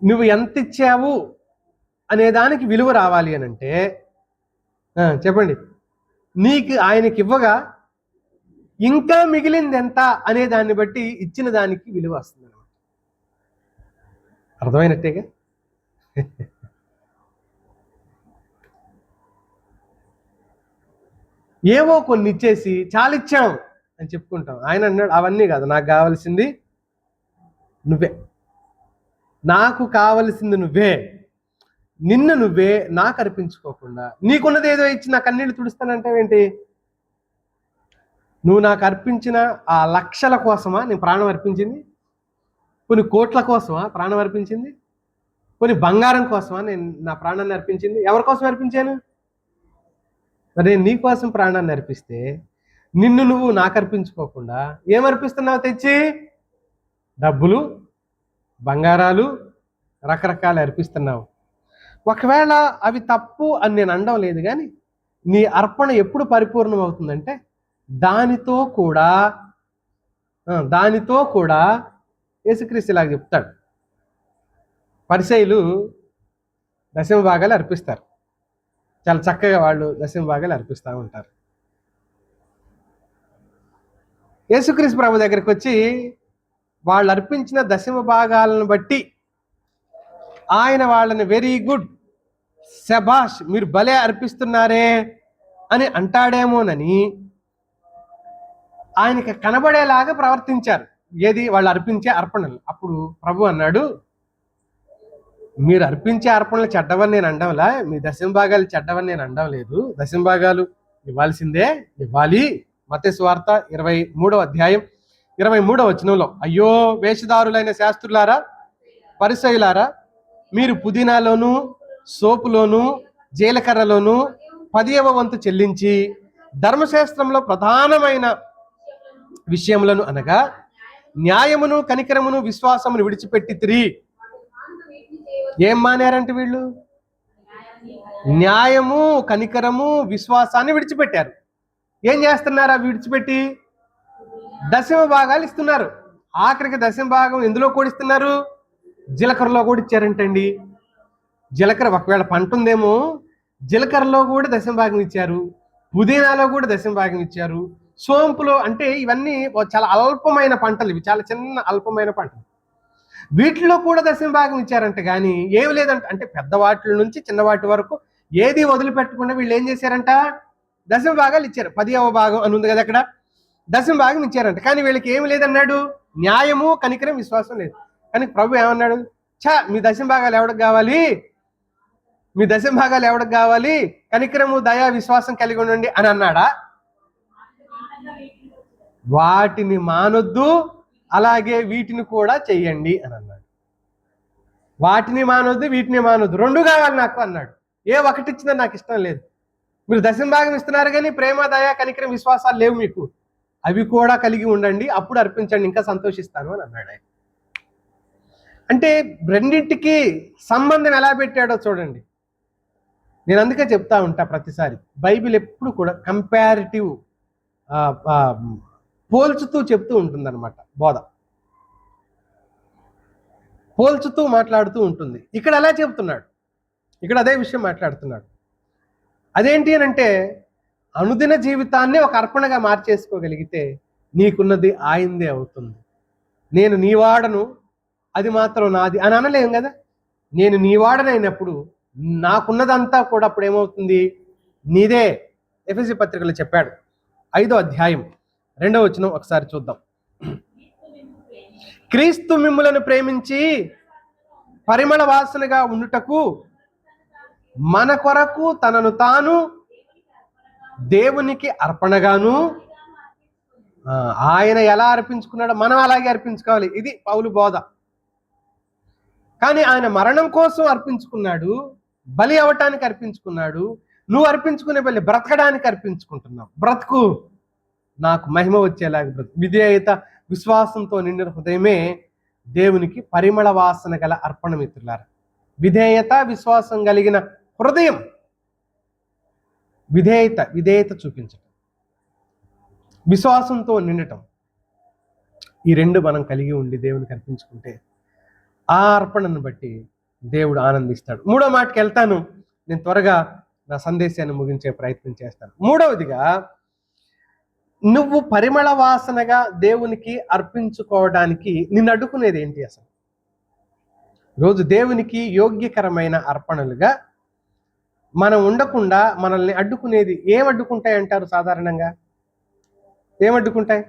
నువ్వు ఎంత ఇచ్చావు అనే దానికి విలువ రావాలి అని అంటే చెప్పండి, నీకు ఆయనకి ఇవ్వగా ఇంకా మిగిలింది ఎంత అనే దాన్ని బట్టి ఇచ్చిన దానికి విలువ వస్తుంది అనమాట. అర్థమైనట్టేగా? ఏవో కొన్ని ఇచ్చేసి చాలా ఇచ్చాం అని చెప్పుకుంటాం. ఆయన అన్నాడు, అవన్నీ కాదు, నాకు కావాల్సింది నువ్వే, నాకు కావలసింది నువ్వే, నిన్ను నువ్వే నాకు అర్పించుకోకుండా నీకున్నది ఏదో ఇచ్చి నా కన్నీళ్ళు తుడుస్తానంటావేంటి? నువ్వు నాకు అర్పించిన ఆ లక్షల కోసమా నేను ప్రాణం అర్పించింది? కొన్ని కోట్ల కోసమా ప్రాణం అర్పించింది? కొన్ని బంగారం కోసమా నేను నా ప్రాణాన్ని అర్పించింది? ఎవరి కోసం అర్పించాను? మరి నేను నీ కోసం ప్రాణాన్ని అర్పిస్తే నిన్ను నువ్వు నాకు అర్పించుకోకుండా ఏమర్పిస్తున్నావు తెచ్చి? డబ్బులు, బంగారాలు, రకరకాలు అర్పిస్తున్నావు. ఒకవేళ అవి తప్పు అని నేను అనడం లేదు, కానీ నీ అర్పణ ఎప్పుడు పరిపూర్ణం అవుతుందంటే దానితో కూడా యేసుక్రీస్తు ఇలాగ చెప్తాడు. పరిసయ్యులు దశమ భాగాలు అర్పిస్తారు, చాలా చక్కగా వాళ్ళు దశమ భాగాలు అర్పిస్తూ ఉంటారు. యేసుక్రీస్తు ప్రభు దగ్గరికి వచ్చి వాళ్ళు అర్పించిన దశమ భాగాలను బట్టి ఆయన వాళ్ళని వెరీ గుడ్, శబాష్, మీరు భలే అర్పిస్తున్నారే అని అంటాడేమోనని ఆయనకి కనబడేలాగా ప్రవర్తించారు. ఏది? వాళ్ళు అర్పించే అర్పణలు. అప్పుడు ప్రభు అన్నాడు, మీరు అర్పించే అర్పణలు చెడ్డవని నేను అనడంలా, మీ దశమ భాగాలు చెడ్డవని నేను అనడం లేదు. దశమ భాగాలు ఇవ్వాల్సిందే, ఇవ్వాలి. మత్తయి సువార్త 23వ అధ్యాయం 23వ వచనంలో, అయ్యో వేషధారులైన శాస్త్రులారా, పరిసయ్యులారా, మీరు పుదీనాలోను, సోపులోను, జీలకర్రలోను 10వ వంతు చెల్లించి ధర్మశాస్త్రంలో ప్రధానమైన విషయములను అనగా న్యాయమును, కనికరమును, విశ్వాసమును విడిచిపెట్టితిరి. ఏం మానేరంటే వీళ్ళు? న్యాయము, కనికరము, విశ్వాసాన్ని విడిచిపెట్టారు. ఏం చేస్తున్నారు? అవి విడిచిపెట్టి దశమ భాగాలు ఇస్తున్నారు. ఆఖరికి దశమ భాగం ఎందులో కూడా ఇస్తున్నారు? జీలకర్రలో కూడా ఇచ్చారంటండి. జీలకర్ర ఒకవేళ పంట ఉందేమో, జీలకర్రలో కూడా దశమ భాగం ఇచ్చారు, పుదీనాలో కూడా దశమ భాగం ఇచ్చారు, సోంపులో, అంటే ఇవన్నీ చాలా అల్పమైన పంటలు, ఇవి చాలా చిన్న అల్పమైన పంటలు, వీటిలో కూడా దశమ భాగం ఇచ్చారంట. కానీ ఏమి లేదంట, అంటే పెద్ద వాటి నుంచి చిన్న వాటి వరకు ఏది వదిలిపెట్టకుండా వీళ్ళు ఏం చేశారంట? దశమ భాగాలు ఇచ్చారు. 10వ భాగం అని ఉంది కదా అక్కడ, దశమ భాగం ఇచ్చారంట. కానీ వీళ్ళకి ఏమి లేదన్నాడు? న్యాయము, కనికరం, విశ్వాసం లేదు. కానీ ప్రభు ఏమన్నాడు? మీ దశమ భాగాలు ఎవరికి కావాలి? మీ దశమ భాగాలు ఎవరికి కావాలి? కనికరము, దయా, విశ్వాసం కలిగి ఉండండి అని అన్నాడా? వాటిని మానొద్దు, అలాగే వీటిని కూడా చెయ్యండి అని అన్నాడు. వాటిని మానొద్దు, వీటిని మానొద్దు, రెండు కావాలి నాకు అన్నాడు. ఏ ఒకటి ఇచ్చినా నాకు ఇష్టం లేదు. మీరు దశమ భాగం ఇస్తున్నారు కానీ ప్రేమ, దయ, కనికరం, విశ్వాసాలు లేవు మీకు, అవి కూడా కలిగి ఉండండి, అప్పుడు అర్పించండి, ఇంకా సంతోషిస్తాను అని అన్నాడు ఆయన. అంటే రెండింటికి సంబంధం ఎలా పెట్టాడో చూడండి. నేను అందుకే చెప్తా ఉంటా ప్రతిసారి, బైబిల్ ఎప్పుడు కూడా కంపారిటివ్, పోల్చుతూ చెప్తూ ఉంటుందన్నమాట. బోధ పోల్చుతూ మాట్లాడుతూ ఉంటుంది. ఇక్కడ అలా చెప్తున్నాడు, ఇక్కడ అదే విషయం మాట్లాడుతున్నాడు. అదేంటి అని అంటే, అనుదిన జీవితాన్ని ఒక అర్పణగా మార్చేసుకోగలిగితే నీకున్నది ఆయిందే అవుతుంది. నేను నీవాడను, అది మాత్రం నాది అని అనలేం కదా. నేను నీవాడనైనప్పుడు నాకున్నదంతా కూడా అప్పుడు ఏమవుతుంది? నీదే. ఎఫెసీ పత్రికలో చెప్పాడు, 5వ అధ్యాయం 2వ వచనం ఒకసారి చూద్దాం. క్రీస్తు మిమ్ములను ప్రేమించి పరిమళ వాసనగా ఉండుటకు మన కొరకు తనను తాను దేవునికి అర్పణగాను, ఆయన ఎలా అర్పించుకున్నాడో మనం అలాగే అర్పించుకోవాలి. ఇది పౌలు బోధ. కానీ ఆయన మరణం కోసం అర్పించుకున్నాడు, బలి అవ్వటానికి అర్పించుకున్నాడు. నువ్వు అర్పించుకునే బలి బ్రతకడానికి అర్పించుకుంటున్నావు. బ్రతుకు, నాకు మహిమ వచ్చేలాగా బ్రతుకు. విధేయత, విశ్వాసంతో నిండిన హృదయమే దేవునికి పరిమళ వాసన గల అర్పణ. మిత్రులారా, విధేయత, విశ్వాసం కలిగిన హృదయం, విధేయత చూపించటం, విశ్వాసంతో నిండటం, ఈ రెండు మనం కలిగి ఉండి దేవునికి అర్పించుకుంటే ఆ అర్పణను బట్టి దేవుడు ఆనందిస్తాడు. 3వ మాటకి వెళ్తాను, నేను త్వరగా నా సందేశాన్ని ముగించే ప్రయత్నం చేస్తాను. 3వదిగా నువ్వు పరిమళ వాసనగా దేవునికి అర్పించుకోవడానికి నిన్ను అడ్డుకునేది ఏంటి అసలు? రోజు దేవునికి యోగ్యకరమైన అర్పణలుగా మనం ఉండకుండా మనల్ని అడ్డుకునేది ఏమడ్డుకుంటాయి అంటారు సాధారణంగా? ఏమడ్డుకుంటాయి?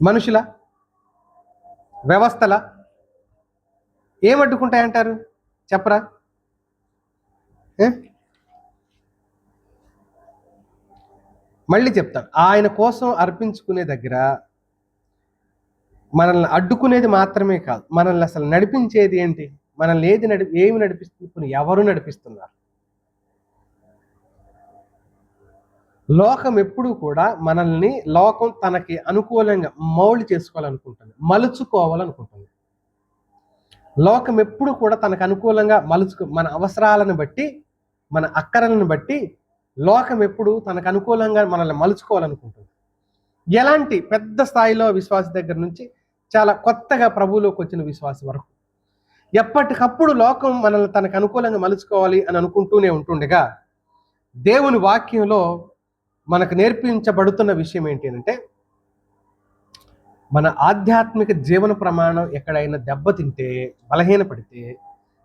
మనుషుల, వ్యవస్థల, ఏమడ్డుకుంటాయి అంటారు? చెప్పరా? మళ్ళీ చెప్తాను. ఆయన కోసం అర్పించుకునే దగ్గర మనల్ని అడ్డుకునేది మాత్రమే కాదు, మనల్ని అసలు నడిపించేది ఏంటి? మనల్ని ఏమి నడిపిస్తుంది? ఎవరు నడిపిస్తున్నారు? లోకం ఎప్పుడూ కూడా మనల్ని లోకం తనకి అనుకూలంగా మౌల్డ్ చేసుకోవాలనుకుంటుంది, మలుచుకోవాలనుకుంటుంది. లోకం ఎప్పుడు కూడా తనకు అనుకూలంగా మన అవసరాలను బట్టి, మన అక్కరలను బట్టి లోకం ఎప్పుడు తనకు అనుకూలంగా మనల్ని మలుచుకోవాలనుకుంటుంది. ఎలాంటి పెద్ద స్థాయిలో విశ్వాస దగ్గర నుంచి చాలా కొత్తగా ప్రభువులోకి వచ్చిన విశ్వాస వరకు ఎప్పటికప్పుడు లోకం మనల్ని తనకు అనుకూలంగా మలుచుకోవాలి అని అనుకుంటూనే ఉంటుండగా, దేవుని వాక్యంలో మనకు నేర్పించబడుతున్న విషయం ఏంటి అంటే, మన ఆధ్యాత్మిక జీవన ప్రమాణం ఎక్కడైనా దెబ్బతింటే, బలహీనపడితే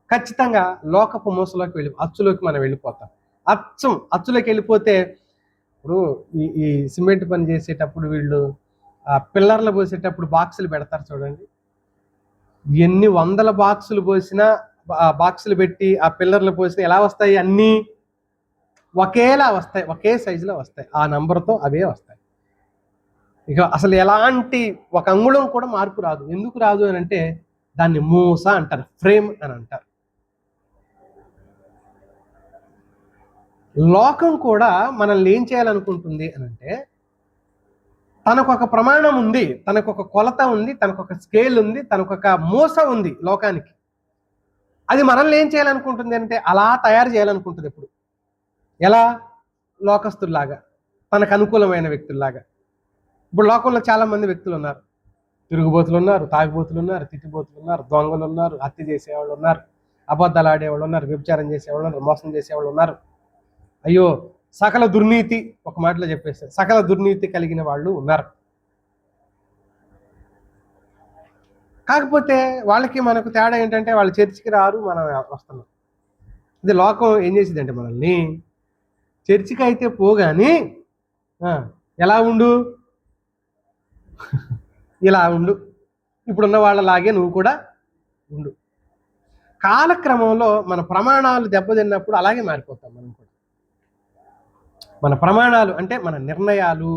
ఖచ్చితంగా లోకపు మోసలోకి అచ్చులోకి మనం వెళ్ళిపోతాం. అచ్చులోకి వెళ్ళిపోతే, ఇప్పుడు ఈ సిమెంట్ పని చేసేటప్పుడు వీళ్ళు పిల్లర్లు పోసేటప్పుడు బాక్సులు పెడతారు చూడండి. ఎన్ని వందల బాక్సులు పోసినా, బాక్సులు పెట్టి ఆ పిల్లర్లు పోసినా ఎలా వస్తాయి? అన్నీ ఒకేలా వస్తాయి, ఒకే సైజులో వస్తాయి, ఆ నంబర్తో అవే వస్తాయి. ఇక అసలు ఎలాంటి ఒక అంగుళం కూడా మార్పు రాదు. ఎందుకు రాదు అని అంటే దాన్ని మూస అంటారు, ఫ్రేమ్ అని అంటారు. లోకం కూడా మనల్ని ఏం చేయాలనుకుంటుంది అని అంటే, తనకు ఒక ప్రమాణం ఉంది, తనకు ఒక కొలత ఉంది, తనకు ఒక స్కేల్ ఉంది, తనకు ఒక మూస ఉంది లోకానికి. అది మనల్ని ఏం చేయాలనుకుంటుంది అంటే అలా తయారు చేయాలనుకుంటుంది. ఎప్పుడు ఎలా? లోకస్తుల్లాగా, తనకు అనుకూలమైన వ్యక్తుల్లాగా. ఇప్పుడు లోకంలో చాలా మంది వ్యక్తులు ఉన్నారు. తిరుగుబోతులు ఉన్నారు, తాగుబోతులు ఉన్నారు, తిట్టిబోతులు ఉన్నారు, దొంగలు ఉన్నారు, హత్య చేసేవాళ్ళు ఉన్నారు, అబద్ధాలు ఆడేవాళ్ళు ఉన్నారు, వ్యభిచారం చేసేవాళ్ళు ఉన్నారు, మోసం చేసేవాళ్ళు ఉన్నారు. అయ్యో, సకల దుర్నీతి, ఒక మాటలో చెప్పేస్తారు, సకల దుర్నీతి కలిగిన వాళ్ళు ఉన్నారు. కాకపోతే వాళ్ళకి మనకు తేడా ఏంటంటే, వాళ్ళు చర్చికి రారు, మనం వస్తున్నాం. ఇది లోకం ఏం చేసిందంటే మనల్ని చర్చికి అయితే పోగాని ఎలా ఉండు, ఇలా ఉండు, ఇప్పుడున్న వాళ్ళలాగే నువ్వు కూడా ఉండు. కాలక్రమంలో మన ప్రమాణాలు దెబ్బతిన్నప్పుడు అలాగే మారిపోతాం మనం కూడా. మన ప్రమాణాలు అంటే మన నిర్ణయాలు,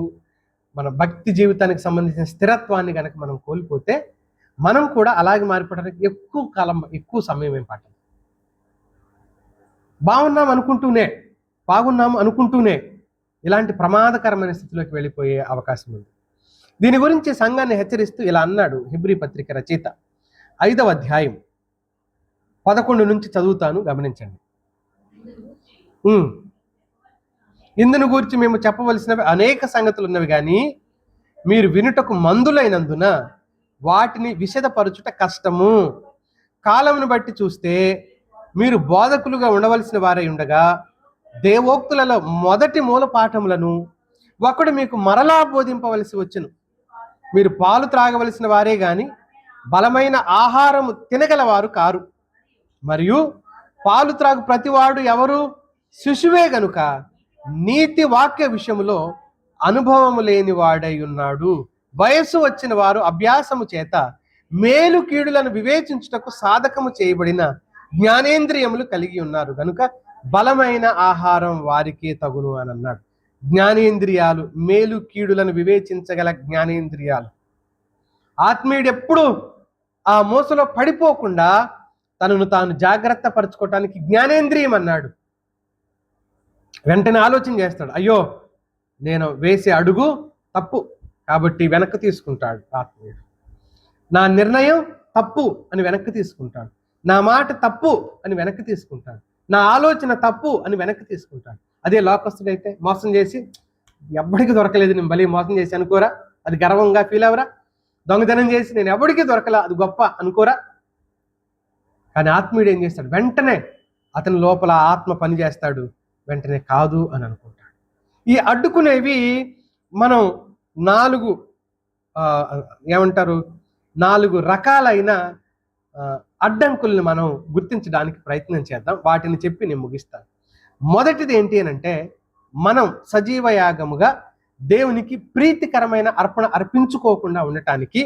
మన భక్తి జీవితానికి సంబంధించిన స్థిరత్వాన్ని కనుక మనం కోల్పోతే మనం కూడా అలాగే మారిపోవడానికి ఎక్కువ సమయం ఏం పట్టదు. బాగున్నాము అనుకుంటూనే ఇలాంటి ప్రమాదకరమైన స్థితిలోకి వెళ్ళిపోయే అవకాశం ఉంది. దీని గురించి సంఘాన్ని హెచ్చరిస్తూ ఇలా అన్నాడు హెబ్రీ పత్రిక రచయిత. 5వ అధ్యాయం 11 నుంచి చదువుతాను, గమనించండి. ఇందును గురించి మేము చెప్పవలసినవి అనేక సంగతులు ఉన్నవి, కానీ మీరు వినుటకు మందులైనందున వాటిని విశదపరచుట కష్టము. కాలమును బట్టి చూస్తే మీరు బోధకులుగా ఉండవలసిన వారై ఉండగా, దేవోక్తులలో మొదటి మూల పాఠములను ఒకడు మీకు మరలా బోధింపవలసి వచ్చును. మీరు పాలు త్రాగవలసిన వారే గాని బలమైన ఆహారము తినగలవారు కారు. మరియు పాలు త్రాగు ప్రతివాడు ఎవరు? శిశువే గనుక నీతి వాక్య విషయములో అనుభవము లేని వాడై ఉన్నాడు. వయస్సు వచ్చిన వారు అభ్యాసము చేత మేలు కీడులను వివేచించుటకు సాధకము చేయబడిన జ్ఞానేంద్రియములు కలిగి ఉన్నారు గనుక బలమైన ఆహారం వారికే తగును అని అన్నాడు. జ్ఞానేంద్రియాలు, మేలు కీడులను వివేచించగల జ్ఞానేంద్రియాలు. ఆత్మీయుడు ఎప్పుడు ఆ మోసలో పడిపోకుండా తనను తాను జాగ్రత్త పరచుకోవటానికి జ్ఞానేంద్రియం అన్నాడు. వెంటనే ఆలోచన చేస్తాడు, అయ్యో నేను వేసే అడుగు తప్పు కాబట్టి వెనక్కి తీసుకుంటాడు ఆత్మీయుడు. నా నిర్ణయం తప్పు అని వెనక్కి తీసుకుంటాడు, నా మాట తప్పు అని వెనక్కి తీసుకుంటాడు, నా ఆలోచన తప్పు అని వెనక్కి తీసుకుంటాడు. అదే లోకస్తుడైతే మోసం చేసి ఎవ్వడికి దొరకలేదు, నేను బలి మోసం చేసి అనుకోరా, అది గర్వంగా ఫీల్ అవరా? దొంగతనం చేసి నేను ఎవడికి దొరకలా, అది గొప్ప అనుకోరా? కానీ ఆత్మీయుడు ఏం చేస్తాడు? వెంటనే అతని లోపల ఆత్మ పని చేస్తాడు, వెంటనే కాదు అని అనుకుంటాడు. ఈ అడ్డుకునేవి మనం 4 ఏమంటారు 4 రకాలైన అడ్డంకుల్ని మనం గుర్తించడానికి ప్రయత్నం చేద్దాం. వాటిని చెప్పి నేను ముగిస్తాను. మొదటిది ఏంటి అనంటే, మనం సజీవ యాగముగా దేవునికి ప్రీతికరమైన అర్పణ అర్పించుకోకుండా ఉండటానికి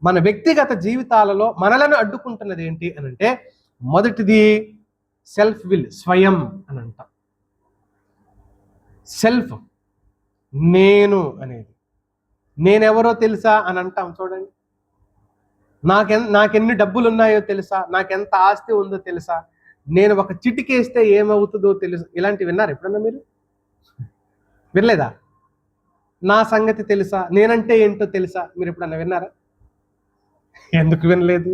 మన వ్యక్తిగత జీవితాలలో మనలను అడ్డుకుంటున్నది ఏంటి అనంటే, మొదటిది సెల్ఫ్ విల్, స్వయం అని అంటాం. సెల్ఫ్, నేను అనేది, నేనెవరో తెలుసా అని అంటాం చూడండి. నాకెన్ని డబ్బులు ఉన్నాయో తెలుసా, నాకెంత ఆస్తి ఉందో తెలుసా, నేను ఒక చిటికేస్తే ఏమవుతుందో తెలుసు. ఇలాంటివి విన్నారు ఎప్పుడన్నా మీరు? వినలేదా? నా సంగతి తెలుసా, నేనంటే ఏంటో తెలుసా, మీరు ఎప్పుడన్నా విన్నారా? ఎందుకు వినలేదు?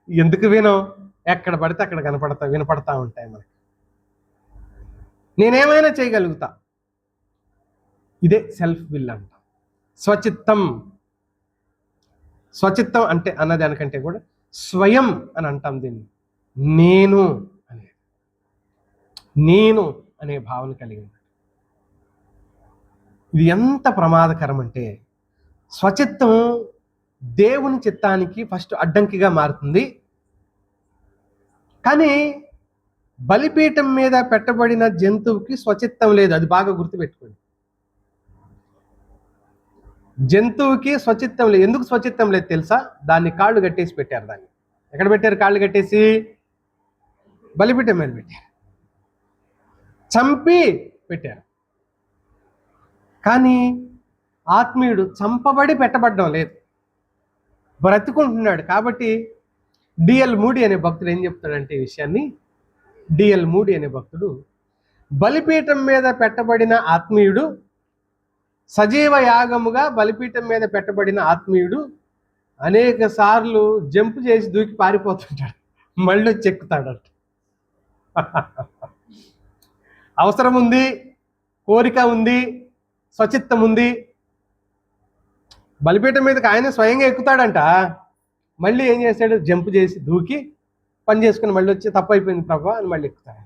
ఎందుకు వినం? ఎక్కడ పడితే అక్కడ వినపడతా ఉంటాయి మనకి. నేనేమైనా చేయగలుగుతా. ఇదే సెల్ఫ్ విల్ అంట. స్వచిత్తం అంటే అన్నదానికంటే కూడా స్వయం అని అంటాం దీన్ని. నేను అనే భావన కలిగింది. ఇది ఎంత ప్రమాదకరం అంటే, స్వచిత్తం దేవుని చిత్తానికి ఫస్ట్ అడ్డంకిగా మారుతుంది. కానీ బలిపీఠం మీద పెట్టబడిన జంతువుకి స్వచిత్తం లేదు. అది బాగా గుర్తుపెట్టుకోండి. జంతువుకి స్వచిత్తం లేదు. ఎందుకు స్వచిత్తం లేదు తెలుసా? దాన్ని కాళ్ళు కట్టేసి పెట్టారు. దాన్ని ఎక్కడ పెట్టారు? కాళ్ళు కట్టేసి బలిపీఠం మీద పెట్టారు, చంపి పెట్టారు. కానీ ఆత్మీయుడు చంపబడి పెట్టబడ్డం లేదు, బ్రతుకుంటున్నాడు. కాబట్టి డిఎల్ మూడీ అనే భక్తుడు ఏం చెప్తాడంటే ఈ విషయాన్ని. డిఎల్ మూడీ అనే భక్తుడు, బలిపీఠం మీద పెట్టబడిన ఆత్మీయుడు, సజీవ యాగముగా బలిపీఠం మీద పెట్టబడిన ఆత్మీయుడు అనేక సార్లు జంప్ చేసి దూకి పారిపోతుంటాడు, మళ్ళీ చెక్కుతాడట. అవసరం ఉంది, కోరిక ఉంది, స్వచిత్తం ఉంది. బలిపీఠం మీదకి ఆయన స్వయంగా ఎక్కుతాడంట, మళ్ళీ ఏం చేస్తాడు? జంప్ చేసి దూకి పని చేసుకుని మళ్ళీ వచ్చి తప్పు అయిపోయింది ప్రభా అని మళ్ళీ ఎక్కుతాడు.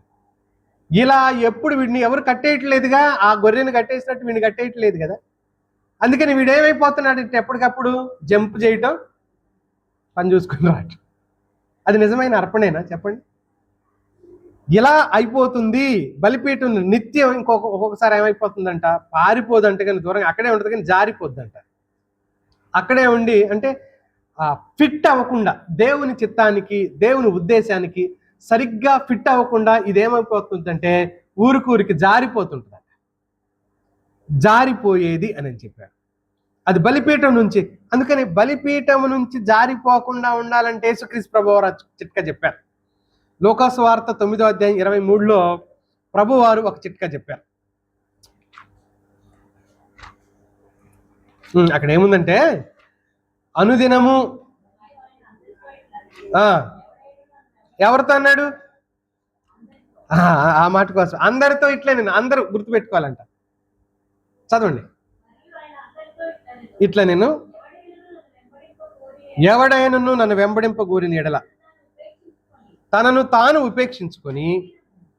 ఇలా ఎప్పుడు వీడిని ఎవరు కట్టేయట్లేదుగా, ఆ గొర్రెని కట్టేసినట్టు వీడిని కట్టేయట్లేదు కదా. అందుకని వీడేమైపోతున్నాడు అంటే ఎప్పటికప్పుడు జంప్ చేయటం, పని చూసుకుని రావటం. అది నిజమైన అర్పణేనా చెప్పండి? ఇలా అయిపోతుంది బలిపీఠం. నిత్యం ఒక్కొక్కసారి ఏమైపోతుందంట, పారిపోదంట, కానీ దూరంగా అక్కడే ఉంటుంది, కానీ జారిపోద్దంట. అక్కడే ఉండి అంటే ఫిట్ అవ్వకుండా దేవుని చిత్తానికి, దేవుని ఉద్దేశానికి సరిగ్గా ఫిట్ అవ్వకుండా ఇదేమైపోతుందంటే ఊరికి జారిపోతుంటుందంట. జారిపోయేది అని చెప్పారు. అది బలిపీఠం నుంచి. అందుకని బలిపీఠం నుంచి జారిపోకుండా ఉండాలంటే యేసుక్రీస్తు ప్రభువారు చిట్కా చెప్పారు. లోకాసు వార్త 9వ అధ్యాయం 23లో ప్రభువారు ఒక చిట్కా చెప్పారు. అక్కడ ఏముందంటే, అనుదినము ఎవరితో అన్నాడు? ఆ మాట కోసం అందరితో ఇట్లే, నేను అందరూ గుర్తుపెట్టుకోవాలంట. చదవండి. ఇట్లా నేను ఎవడైనను నన్ను వెంబడింపగోరిన ఎడల తనను తాను ఉపేక్షించుకొని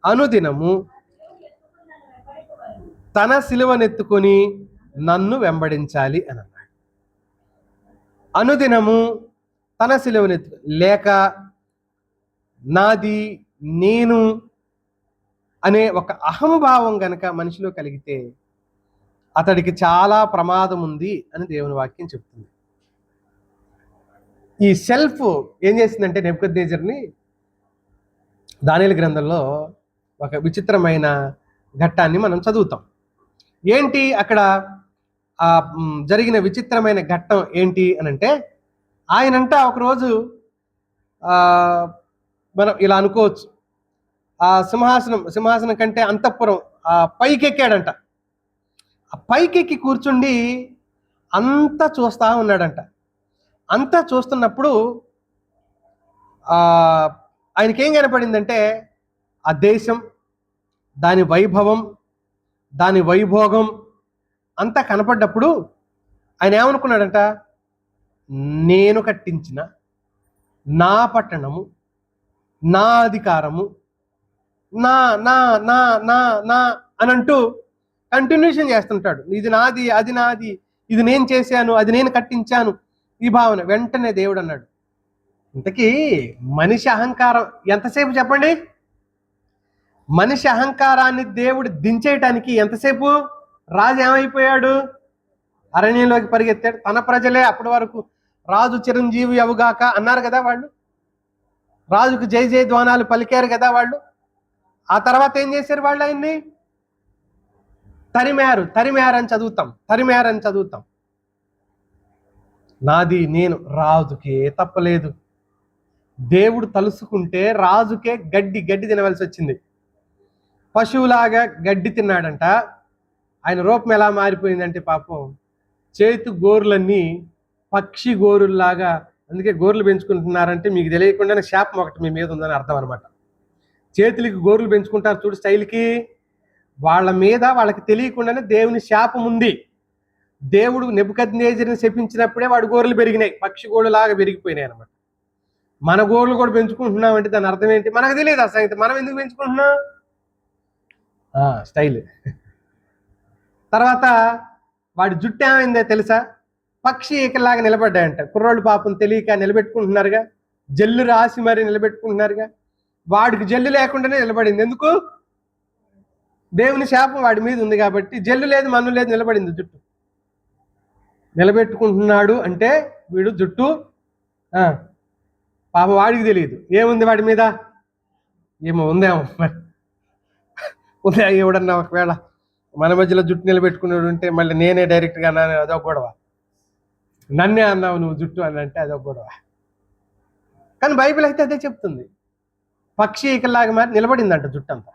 అనుదినము తన సిలువనెత్తుకొని నన్ను వెంబడించాలి అని అన్నాడు. అనుదినము తన సిలువనెత్తు లేక నాది, నేను అనే ఒక అహంభావం గనక మనిషిలో కలిగితే అతడికి చాలా ప్రమాదం ఉంది అని దేవుని వాక్యం చెప్తుంది. ఈ సెల్ఫ్ ఏం చేసిందంటే నెబుకద్నెజర్ని దానియేలు గ్రంథంలో ఒక విచిత్రమైన ఘట్టాన్ని మనం చదువుతాం. ఏంటి అక్కడ జరిగిన విచిత్రమైన ఘట్టం ఏంటి అని అంటే, ఆయనంట ఒకరోజు మనం ఇలా అనుకోవచ్చు, ఆ సింహాసనం కంటే అంతఃపురం పైకెక్కాడంట. ఆ పైకెక్కి కూర్చుండి అంతా చూస్తా ఉన్నాడంట. అంతా చూస్తున్నప్పుడు ఆయనకేం కనపడిందంటే, ఆ దేశం, దాని వైభవం, దాని వైభోగం అంతా కనపడ్డప్పుడు ఆయన ఏమనుకున్నాడంట, నేను కట్టించిన నా పట్టణము, నా అధికారము, నా నా నా నా నా అని అంటూ కంటిన్యూషన్ చేస్తుంటాడు. ఇది నాది, అది నాది, ఇది నేను చేశాను, అది నేను కట్టించాను, ఈ భావన. వెంటనే దేవుడు అన్నాడు, ఇంతకీ మనిషి అహంకారం ఎంతసేపు చెప్పండి? మనిషి అహంకారాన్ని దేవుడు దించేయటానికి ఎంతసేపు? రాజు ఏమైపోయాడు? అరణ్యంలోకి పరిగెత్తాడు. తన ప్రజలే అప్పటి వరకు రాజు చిరంజీవి అవుగాక అన్నారు కదా వాళ్ళు, రాజుకు జై జై ధ్వానాలు పలికారు కదా వాళ్ళు. ఆ తర్వాత ఏం చేశారు వాళ్ళు? ఆయన్ని తరిమేరని చదువుతాం. నాది నేను, రాజుకే తప్పలేదు. దేవుడు తలుసుకుంటే రాజుకే గడ్డి తినవలసి వచ్చింది. పశువులాగా గడ్డి తిన్నాడంట. ఆయన రూపం ఎలా మారిపోయిందంటే పాపం చేతు గోర్లన్నీ పక్షి గోరుల్లాగా. అందుకే గోర్లు పెంచుకుంటున్నారంటే మీకు తెలియకుండానే శాపం ఒకటి మీ మీద ఉందని అర్థం అనమాట. చేతులకి గోర్లు పెంచుకుంటారు చూడు స్టైల్కి, వాళ్ళ మీద వాళ్ళకి తెలియకుండానే దేవుని శాపం ఉంది. దేవుడు నెబుకద్నెజరుని శపించినప్పుడే వాడు గోర్లు పెరిగినాయి, పక్షి గోళ్ళు లాగా పెరిగిపోయినాయి అనమాట. మన గోర్లు కూడా పెంచుకుంటున్నామంటే దాని అర్థం ఏంటి? మనకు తెలియదు ఆ సంగతి. మనం ఎందుకు పెంచుకుంటున్నాం? స్టైల్. తర్వాత వాడి జుట్టు ఏమైందో తెలుసా? పక్షి ఈకలాగా నిలబడ్డాయంట. కుర్రోళ్ళు పాపం తెలియక నిలబెట్టుకుంటున్నారుగా, జల్లు రాసి మరి నిలబెట్టుకుంటున్నారుగా. వాడికి జల్లు లేకుండానే నిలబడింది. ఎందుకు? దేవుని శాపం వాడి మీద ఉంది కాబట్టి. జల్లు లేదు, మన్ను లేదు, నిలబడింది జుట్టు. నిలబెట్టుకుంటున్నాడు అంటే వీడు జుట్టు పాపం వాడికి తెలియదు ఏముంది వాడి మీద. ఏమో ఉందేమో మరి, ఉందే. ఎవడన్నా ఒకవేళ మన మధ్యలో జుట్టు నిలబెట్టుకున్నాడు ఉంటే మళ్ళీ నేనే డైరెక్ట్గా అన్నాను, అదొక గొడవ. నన్నే అన్నావు నువ్వు జుట్టు అని అంటే అదొక గొడవ. కానీ బైబిల్ అయితే అదే చెప్తుంది, పక్షి ఈకల్లాగా మరి నిలబడిందంట జుట్టు అంతా.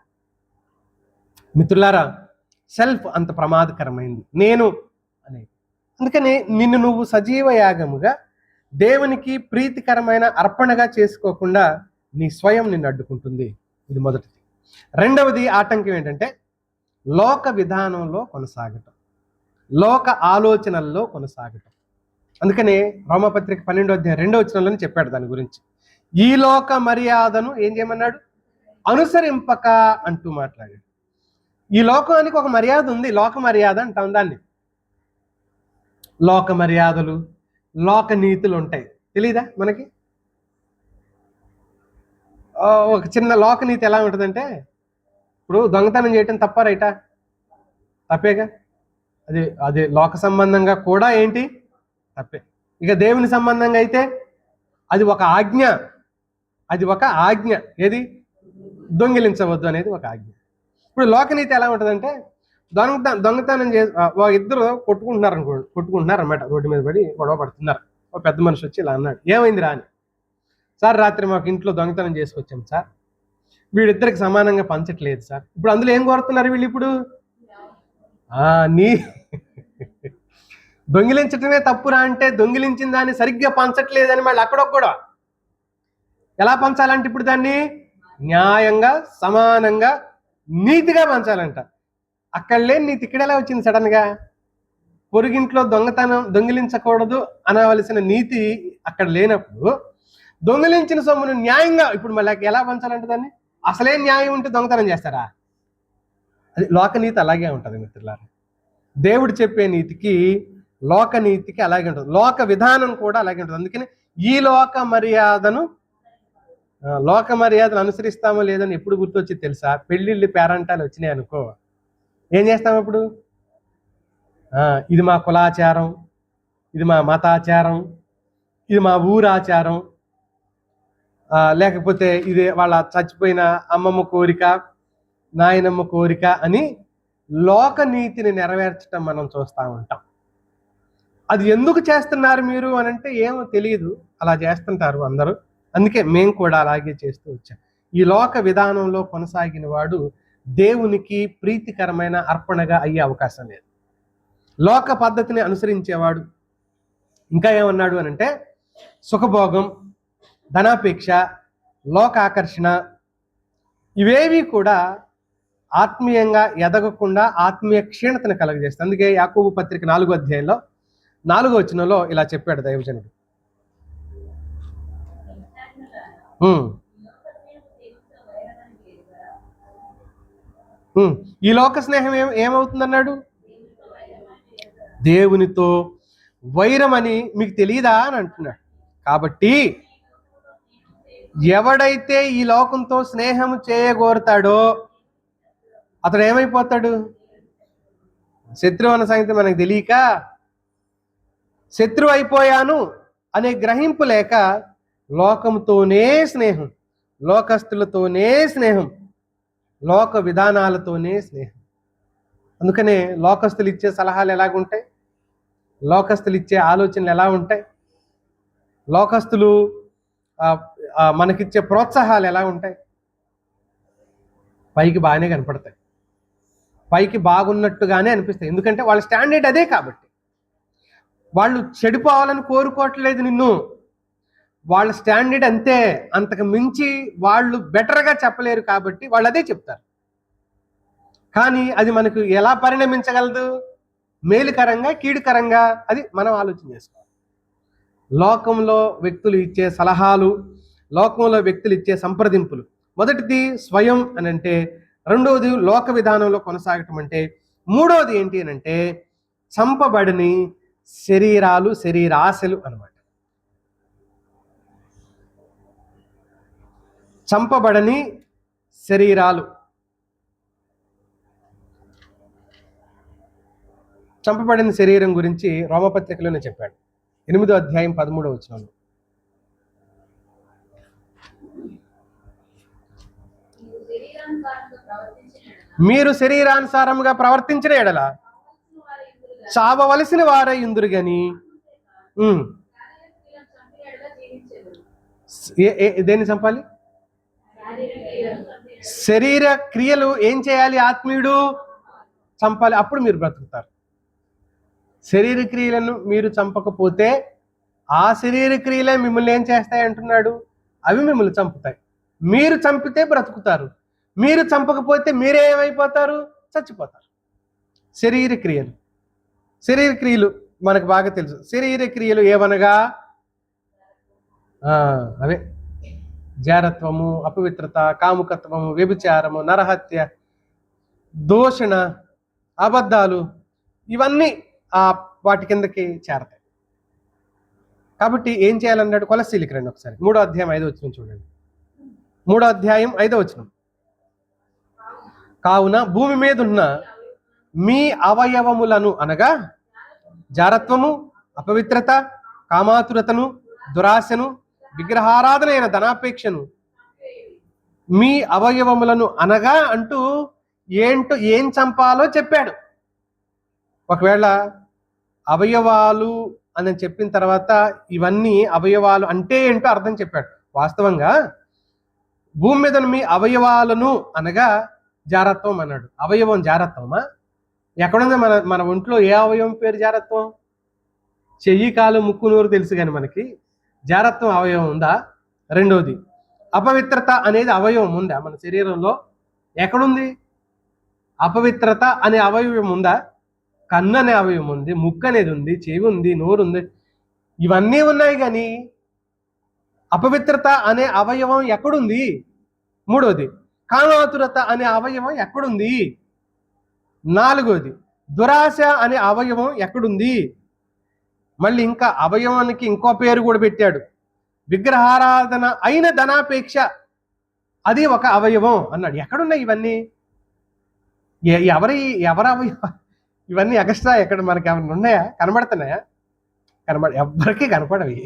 మిత్రులారా, సెల్ఫ్ అంత ప్రమాదకరమైంది, నేను అనేది. అందుకని నిన్ను నువ్వు సజీవ యాగముగా దేవునికి ప్రీతికరమైన అర్పణగా చేసుకోకుండా నీ స్వయం నిన్ను అడ్డుకుంటుంది. ఇది మొదటిది. రెండవది ఆటంకం ఏంటంటే లోక విధానంలో కొనసాగటం, లోక ఆలోచనల్లో కొనసాగటం. అందుకనే రోమపత్రిక 12:2 చెప్పాడు దాని గురించి. ఈ లోక మర్యాదను ఏం చేయమన్నాడు? అనుసరింపక అంటూ మాట్లాడాడు. ఈ లోకానికి ఒక మర్యాద ఉంది, లోక మర్యాద అంటాం దాన్ని. లోక మర్యాదలు, లోక నీతులు ఉంటాయి, తెలీదా మనకి? ఒక చిన్న లోకనీతి ఎలా ఉంటుందంటే, ఇప్పుడు దొంగతనం చేయటం తప్ప రైటా? తప్పేగా. అది లోక సంబంధంగా కూడా ఏంటి? తప్పే. ఇక దేవుని సంబంధంగా అయితే అది ఒక ఆజ్ఞ. ఏది? దొంగిలించవద్దు అనేది ఒక ఆజ్ఞ. ఇప్పుడు లోకనీతి ఎలా ఉంటుందంటే, దొంగతనం ఇద్దరు కొట్టుకుంటున్నారనమాట. రోడ్డు మీద పడి గొడవ పడుతున్నారు. ఒక పెద్ద మనిషి వచ్చి ఇలా అన్నాడు, ఏమైంది రా అని. సార్, రాత్రి మాకు ఇంట్లో దొంగతనం చేసుకొచ్చాం సార్, వీడిద్దరికి సమానంగా పంచట్లేదు సార్. ఇప్పుడు అందులో ఏం కోరుతున్నారు వీళ్ళు? ఇప్పుడు నీ దొంగిలించటమే తప్పురా అంటే దొంగిలించిన దాన్ని సరిగ్గా పంచట్లేదని మళ్ళీ అక్కడొక గొడవ. ఎలా పంచాలంటే ఇప్పుడు దాన్ని న్యాయంగా, సమానంగా, నీతిగా పంచాలంట. అక్కడ లేని నీతి ఇక్కడ ఎలా వచ్చింది సడన్ గా? పొరుగింట్లో దొంగిలించకూడదు అనవలసిన నీతి అక్కడ లేనప్పుడు దొంగిలించిన సొమ్మును న్యాయంగా ఇప్పుడు మళ్ళీ ఎలా పంచాలంటే దాన్ని? అసలే న్యాయం ఉంటే దొంగతనం చేస్తారా? అది లోకనీతి అలాగే ఉంటుంది మిత్రులారా. దేవుడు చెప్పే నీతికి, లోకనీతికి అలాగే ఉంటుంది, లోక విధానం కూడా అలాగే ఉంటుంది. అందుకని ఈ లోక మర్యాదను అనుసరిస్తామో లేదని ఎప్పుడు గుర్తొచ్చి తెలుసా? పెళ్ళిళ్ళు, పేరంటాలు వచ్చినాయి అనుకో, ఏం చేస్తాం అప్పుడు? ఇది మా కులాచారం, ఇది మా మతాచారం, ఇది మా ఊరాచారం, లేకపోతే ఇది వాళ్ళ చచ్చిపోయిన అమ్మమ్మ కోరిక, నాయనమ్మ కోరిక అని లోకనీతిని నెరవేర్చడం మనం చూస్తూ ఉంటాం. అది ఎందుకు చేస్తున్నారు మీరు అని అంటే ఏమో తెలియదు, అలా చేస్తుంటారు అందరూ. అందుకే మేము కూడా అలాగే చేస్తూ వచ్చాం. ఈ లోక విధానంలో కొనసాగిన వాడు దేవునికి ప్రీతికరమైన అర్పణగా అయ్యే అవకాశం లేదు. లోక పద్ధతిని అనుసరించేవాడు ఇంకా ఏమన్నాడు అని అంటే, సుఖభోగం, ధనాపేక్ష, లోకాకర్షణ, ఇవేవి కూడా ఆత్మీయంగా ఎదగకుండా ఆత్మీయ క్షీణతను కలుగజేస్తాయి. అందుకే యాకోబు పత్రిక 4:4 ఇలా చెప్పాడు దైవజనుడు. ఈ లోక స్నేహం ఏమవుతుందన్నాడు? దేవునితో వైరం అని మీకు తెలియదా అని అంటున్నాడు. కాబట్టి ఎవడైతే ఈ లోకంతో స్నేహం చేయగోరుతాడో అతడు ఏమైపోతాడు? శత్రువు అన్న సంగతి మనకు తెలియక శత్రువు అయిపోయాను అనే గ్రహింపు లేక లోకంతోనే స్నేహం, లోకస్తులతోనే స్నేహం, లోక విధానాలతోనే స్నేహం. అందుకనే లోకస్తులు ఇచ్చే సలహాలు ఎలాగుంటాయి, లోకస్తులు ఇచ్చే ఆలోచనలు ఎలా ఉంటాయి, లోకస్తులు మనకిచ్చే ప్రోత్సాహాలు ఎలా ఉంటాయి? పైకి బాగానే కనపడతాయి, పైకి బాగున్నట్టుగానే అనిపిస్తాయి. ఎందుకంటే వాళ్ళ స్టాండర్డ్ అదే. కాబట్టి వాళ్ళు చెడిపోవాలని కోరుకోవట్లేదు నిన్ను, వాళ్ళ స్టాండర్డ్ అంతే, అంతకు మించి వాళ్ళు బెటర్గా చెప్పలేరు కాబట్టి వాళ్ళు అదే చెప్తారు. కానీ అది మనకు ఎలా పరిణమించగలదు? మేలుకరంగా, కీడుకరంగా? అది మనం ఆలోచన చేసుకోవాలి. లోకంలో వ్యక్తులు ఇచ్చే సలహాలు, లోకంలో వ్యక్తులు ఇచ్చే సంప్రదింపులు, మొదటిది స్వయం అని అంటే, రెండవది లోక విధానంలో కొనసాగటం అంటే, మూడవది ఏంటి అని అంటే చంపబడని శరీరాలు, శరీరాశలు అన్నమాట. చంపబడని శరీరాలు. చంపబడిన శరీరం గురించి రోమపత్రికలోనే చెప్పాడు, 8వ అధ్యాయం 13వ వచనంలో. మీరు శరీరానుసారంగా ప్రవర్తించిన ఎడల చావవలసిన వారై ఉందురు గాని దేన్ని చంపాలి? శరీర క్రియలు ఏం చేయాలి? ఆత్మీయుడు చంపాలి, అప్పుడు మీరు బ్రతుకుతారు. శరీర క్రియలను మీరు చంపకపోతే ఆ శరీర క్రియలే మిమ్మల్ని ఏం చేస్తాయి అంటున్నాడు? అవి మిమ్మల్ని చంపుతాయి. మీరు చంపితే బ్రతుకుతారు, మీరు చంపకపోతే మీరే ఏమైపోతారు? చచ్చిపోతారు. శరీర క్రియలు, శరీర క్రియలు మనకు బాగా తెలుసు. శరీర క్రియలు ఏవనగా అవే జారత్వము, అపవిత్రత, కాముకత్వము, వ్యభిచారము, నరహత్య, దూషణ, అబద్ధాలు, ఇవన్నీ వాటి కిందకి చేరతాయి. కాబట్టి ఏం చేయాలన్నాడు? కొలస్సీలకి రండి ఒకసారి, 3వ అధ్యాయం 5వ వచనం చూడండి. 3వ అధ్యాయం 5వ వచనం. కావున భూమి మీద ఉన్న మీ అవయవములను అనగా జారత్వము, అపవిత్రత, కామాతురతను, దురాశను, విగ్రహారాధనైన ధనాపేక్షను, మీ అవయవములను అనగా అంటూ ఏం చంపాలో చెప్పాడు. ఒకవేళ అవయవాలు అని చెప్పిన తర్వాత ఇవన్నీ అవయవాలు అంటే ఏంటో అర్థం చెప్పాడు. వాస్తవంగా భూమి మీద మీ అవయవాలను అనగా జారత్వం అన్నాడు. అవయవం జారత్వమా? ఎక్కడుంది? మన ఒంట్లో ఏ అవయవం పేరు జారత్వం? చెయ్యి, కాలు, ముక్కు, నోరు తెలుసు, కానీ మనకి జారత్వం అవయవం ఉందా? రెండోది, అపవిత్రత అనేది అవయవం ఉందా మన శరీరంలో? ఎక్కడుంది? అపవిత్రత అనే అవయవం ఉందా? కన్ను అనే అవయవం ఉంది, ముక్కు అనేది ఉంది, చెవి ఉంది, నోరు ఉంది, ఇవన్నీ ఉన్నాయి, కానీ అపవిత్రత అనే అవయవం ఎక్కడుంది? మూడోది, కామాతురత అనే అవయవం ఎక్కడుంది? నాలుగోది, దురాశ అనే అవయవం ఎక్కడుంది? మళ్ళీ ఇంకా అవయవానికి ఇంకో పేరు కూడా పెట్టాడు, విగ్రహారాధన అయిన ధనాపేక్ష, అది ఒక అవయవం అన్నాడు. ఎక్కడున్నాయి ఇవన్నీ? ఎవరి అవయవం? ఇవన్నీ ఎక్స్ట్రా ఎక్కడ మనకి ఏమైనా ఉన్నాయా? కనబడుతున్నాయా? ఎవ్వరికీ కనపడవి,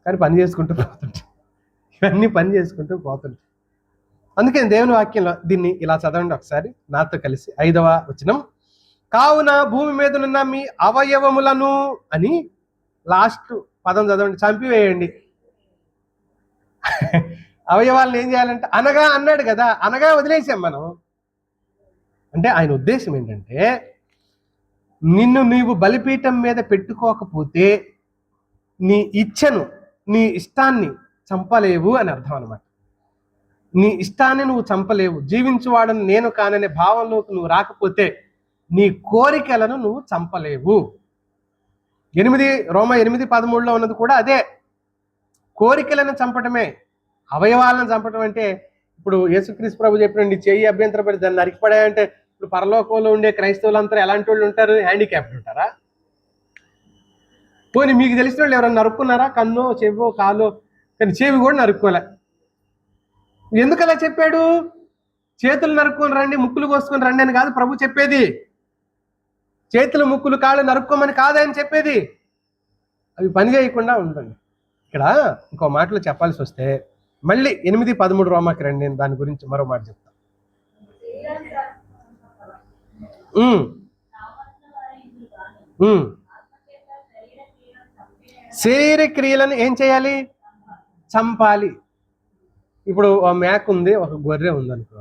కానీ పని చేసుకుంటూ పోతుంటాయి. ఇవన్నీ పని చేసుకుంటూ పోతుంటాయి. అందుకని దేవుని వాక్యంలో దీన్ని ఇలా చదవండి ఒకసారి నాతో కలిసి, 5వ వచనం. కావున భూమి మీద ఉన్న మీ అవయవములను అని లాస్ట్ పదం చదవండి, చంపివేయండి. అవయవాలను ఏం చేయాలంటే అనగా అన్నాడు కదా, అనగా వదిలేసాం మనం. అంటే ఆయన ఉద్దేశం ఏంటంటే, నిన్ను నీవు బలిపీఠం మీద పెట్టుకోకపోతే నీ ఇచ్ఛను, నీ ఇష్టాన్ని చంపలేవు అని అర్థం అనమాట. నీ ఇష్టాన్ని నువ్వు చంపలేవు, జీవించువాడని నేను కాననే భావంలోకి నువ్వు రాకపోతే నీ కోరికలను నువ్వు చంపలేవు. రోమా 8:13లో ఉన్నది కూడా అదే, కోరికలను చంపటమే. అవయవాలను చంపటం అంటే ఇప్పుడు యేసుక్రీస్తు ప్రభు చెప్పిన నీ చెయ్యి అభ్యంతరపడి దాన్ని నరికిపడాయంటే ఇప్పుడు పరలోకంలో ఉండే క్రైస్తవులంతా ఎలాంటి వాళ్ళు ఉంటారు? హ్యాండిక్యాప్డ్ ఉంటారా? పోనీ మీకు తెలిసిన వాళ్ళు ఎవరైనా నరుక్కున్నారా? కన్నో చెవో కాలో, కానీ చెవి కూడా నరుక్కోలే. ఎందుకు అలా చెప్పాడు? చేతులు నరుక్కొని రండి, ముక్కులు కోసుకొని రండి అని కాదు ప్రభు చెప్పేది. చేతులు ముక్కులు కాళ్ళు నరుక్కోమని కాదు ఆయన చెప్పేది. అవి పని చేయకుండా ఉండండి. ఇక్కడ ఇంకో మాటలో చెప్పాల్సి వస్తే మళ్ళీ 8:13 రోమాకి రండి, నేను దాని గురించి మరో మాట చెప్తాను. శరీర క్రియలను ఏం చేయాలి? చంపాలి. ఇప్పుడు ఒక మేక ఉంది, ఒక గొర్రె ఉందనుకో,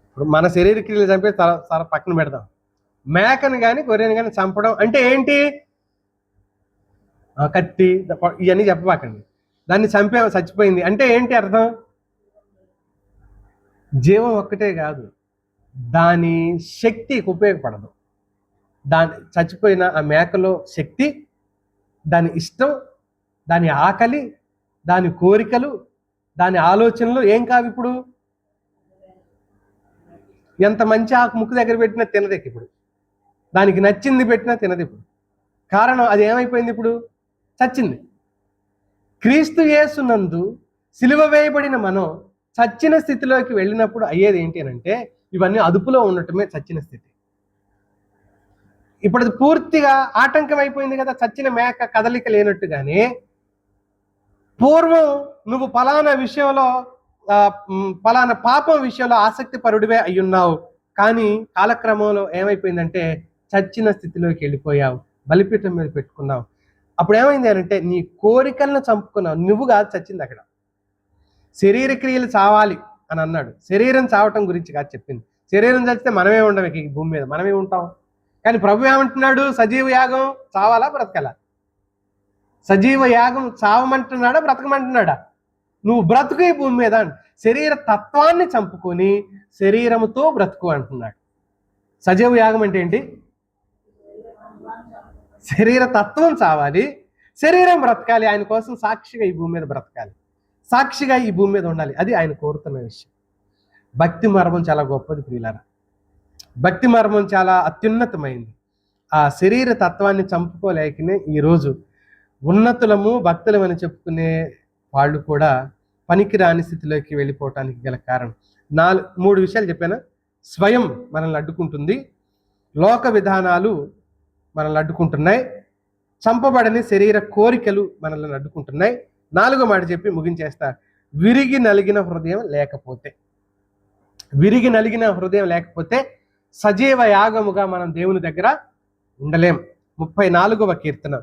ఇప్పుడు మన శరీర క్రియలు చంపే పక్కన పెడదాం. మేకను కానీ గొర్రెని కానీ చంపడం అంటే ఏంటి? కత్తి ఇవన్నీ చెప్పబాకండి. దాన్ని చచ్చిపోయింది అంటే ఏంటి అర్థం? జీవం ఒక్కటే కాదు, దాని శక్తి ఉపయోగపడదు. దాని చచ్చిపోయిన ఆ మేకలో శక్తి, దాని ఇష్టం, దాని ఆకలి, దాని కోరికలు, దాని ఆలోచనలు ఏం కావు. ఇప్పుడు ఎంత మంచి ఆకు ముక్కు దగ్గర పెట్టినా తినదు. ఇప్పుడు దానికి నచ్చింది పెట్టినా తినదు. ఇప్పుడు కారణం అది ఏమైపోయింది? ఇప్పుడు చచ్చింది. క్రీస్తు యేసునందు సిలువ వేయబడిన మనం చచ్చిన స్థితిలోకి వెళ్ళినప్పుడు అయ్యేది ఏంటి అని అంటే, ఇవన్నీ అదుపులో ఉండటమే చచ్చిన స్థితి. ఇప్పుడు అది పూర్తిగా ఆటంకం అయిపోయింది కదా. చచ్చిన మేక కదలిక లేనట్టుగానే పూర్వం నువ్వు ఫలానా విషయంలో ఫలానా పాపం విషయంలో ఆసక్తి పరుడివే అయ్యున్నావు, కానీ కాలక్రమంలో ఏమైపోయిందంటే చచ్చిన స్థితిలోకి వెళ్ళిపోయావు, బలిపీఠం మీద పెట్టుకున్నావు. అప్పుడు ఏమైంది అంటే నీ కోరికలను చంపుకున్నావు. నువ్వు కాదు చచ్చింది అక్కడ. శరీర క్రియలు చావాలి అని అన్నాడు. శరీరం చావటం గురించి కాదు చెప్పింది. శరీరం చచ్చితే మనమే ఉండం ఈ భూమి మీద, మనమే ఉంటాం. కానీ ప్రభు ఏమంటున్నాడు? సజీవ యాగం చావాలా బ్రతకాలా? సజీవ యాగం చావమంటున్నాడా బ్రతకమంటున్నాడా? నువ్వు బ్రతుకు ఈ భూమి మీద. శరీర తత్వాన్ని చంపుకొని శరీరముతో బ్రతుకు అంటున్నాడు. సజీవ యాగం అంటే ఏంటి? శరీర తత్వం చావాలి, శరీరం బ్రతకాలి. ఆయన కోసం సాక్షిగా ఈ భూమి మీద బ్రతకాలి, సాక్షిగా ఈ భూమి మీద ఉండాలి. అది ఆయన కోరుతున్న విషయం. భక్తి మర్మం చాలా గొప్పది ప్రియులారా. భక్తి మర్మం చాలా అత్యున్నతమైంది. ఆ శరీర తత్వాన్ని చంపుకోలేకనే ఈరోజు ఉన్నతులము భక్తులమని చెప్పుకునే వాళ్ళు కూడా పనికిరాని స్థితిలోకి వెళ్ళిపోవటానికి గల కారణం 3 విషయాలు చెప్పాను. స్వయం మనల్ని అడ్డుకుంటుంది, లోక విధానాలు మనల్ని అడ్డుకుంటున్నాయి, చంపబడని శరీర కోరికలు మనల్ని అడ్డుకుంటున్నాయి. 4వ మాట చెప్పి ముగించేస్తా. విరిగి నలిగిన హృదయం లేకపోతే, విరిగి నలిగిన హృదయం లేకపోతే సజీవ యాగముగా మనం దేవుని దగ్గర ఉండలేం. 34వ కీర్తన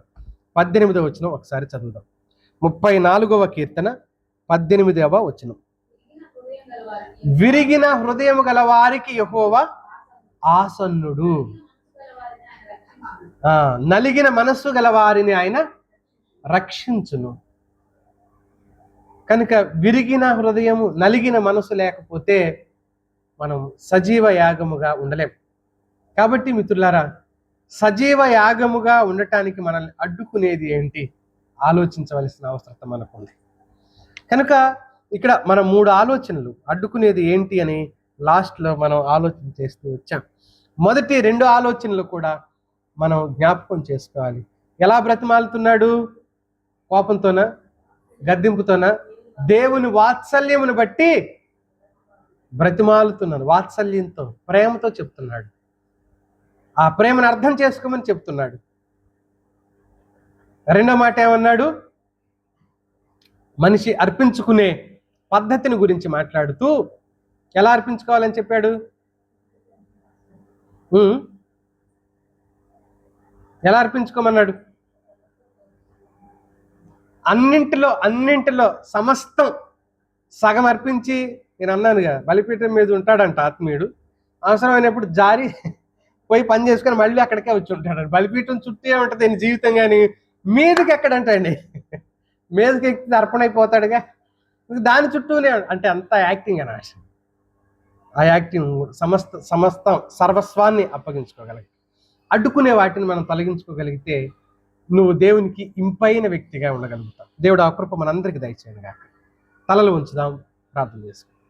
18వ వచనం ఒకసారి చదువుదాం. 34వ కీర్తన 18వ వచనం. విరిగిన హృదయం గల వారికి యెహోవా ఆసన్నుడు, నలిగిన మనస్సు గల వారిని ఆయన రక్షించును. కనుక విరిగిన హృదయము, నలిగిన మనసు లేకపోతే మనం సజీవ యాగముగా ఉండలేం. కాబట్టి మిత్రులారా, సజీవ యాగముగా ఉండటానికి మనల్ని అడ్డుకునేది ఏంటి ఆలోచించవలసిన అవసరం మనకుంది. కనుక ఇక్కడ మనం 3 ఆలోచనలు అడ్డుకునేది ఏంటి అని లాస్ట్లో మనం ఆలోచన చేస్తూ వచ్చాం. మొదటి 2 ఆలోచనలు కూడా మనం జ్ఞాపకం చేసుకోవాలి. ఎలా బ్రతిమాలుతున్నాడు? కోపంతోనా, గద్దింపుతోనా? దేవుని వాత్సల్యమును బట్టి బ్రతిమాలుతున్నాడు. వాత్సల్యంతో, ప్రేమతో చెప్తున్నాడు. ఆ ప్రేమను అర్థం చేసుకోమని చెప్తున్నాడు. 2వ మాట ఏమన్నాడు? మనిషి అర్పించుకునే పద్ధతిని గురించి మాట్లాడుతూ ఎలా అర్పించుకోవాలని చెప్పాడు? ఎలా అర్పించుకోమన్నాడు? అన్నింటిలో సమస్తం సగం అర్పించి, నేను అన్నానుగా బలిపీఠం మీద ఉంటాడంట ఆత్మీయుడు, అవసరమైనప్పుడు జారి పోయి పని చేసుకొని మళ్ళీ అక్కడికే వచ్చి ఉంటాడు. బలిపీఠం చుట్టే ఉంటుంది ఆయన జీవితం, కానీ మీదకి ఎక్కడంటండి, మీదకి ఎక్కితే అర్పణ అయిపోతాడుగా, దాని చుట్టూనే అంటే అంత యాక్టింగ్ అన్నమాట. ఆ యాక్టింగ్ సమస్తం సర్వస్వాన్ని అప్పగించుకోగలిగి అడ్డుకునే వాటిని మనం తొలగించుకోగలిగితే నువ్వు దేవునికి ఇంపైన వ్యక్తిగా ఉండగలుగుతావు. దేవుడు ఆ కృప మనందరికీ దయచేయను గాక. తలలు ఉంచుదాం, ప్రార్థన చేసుకుందాం.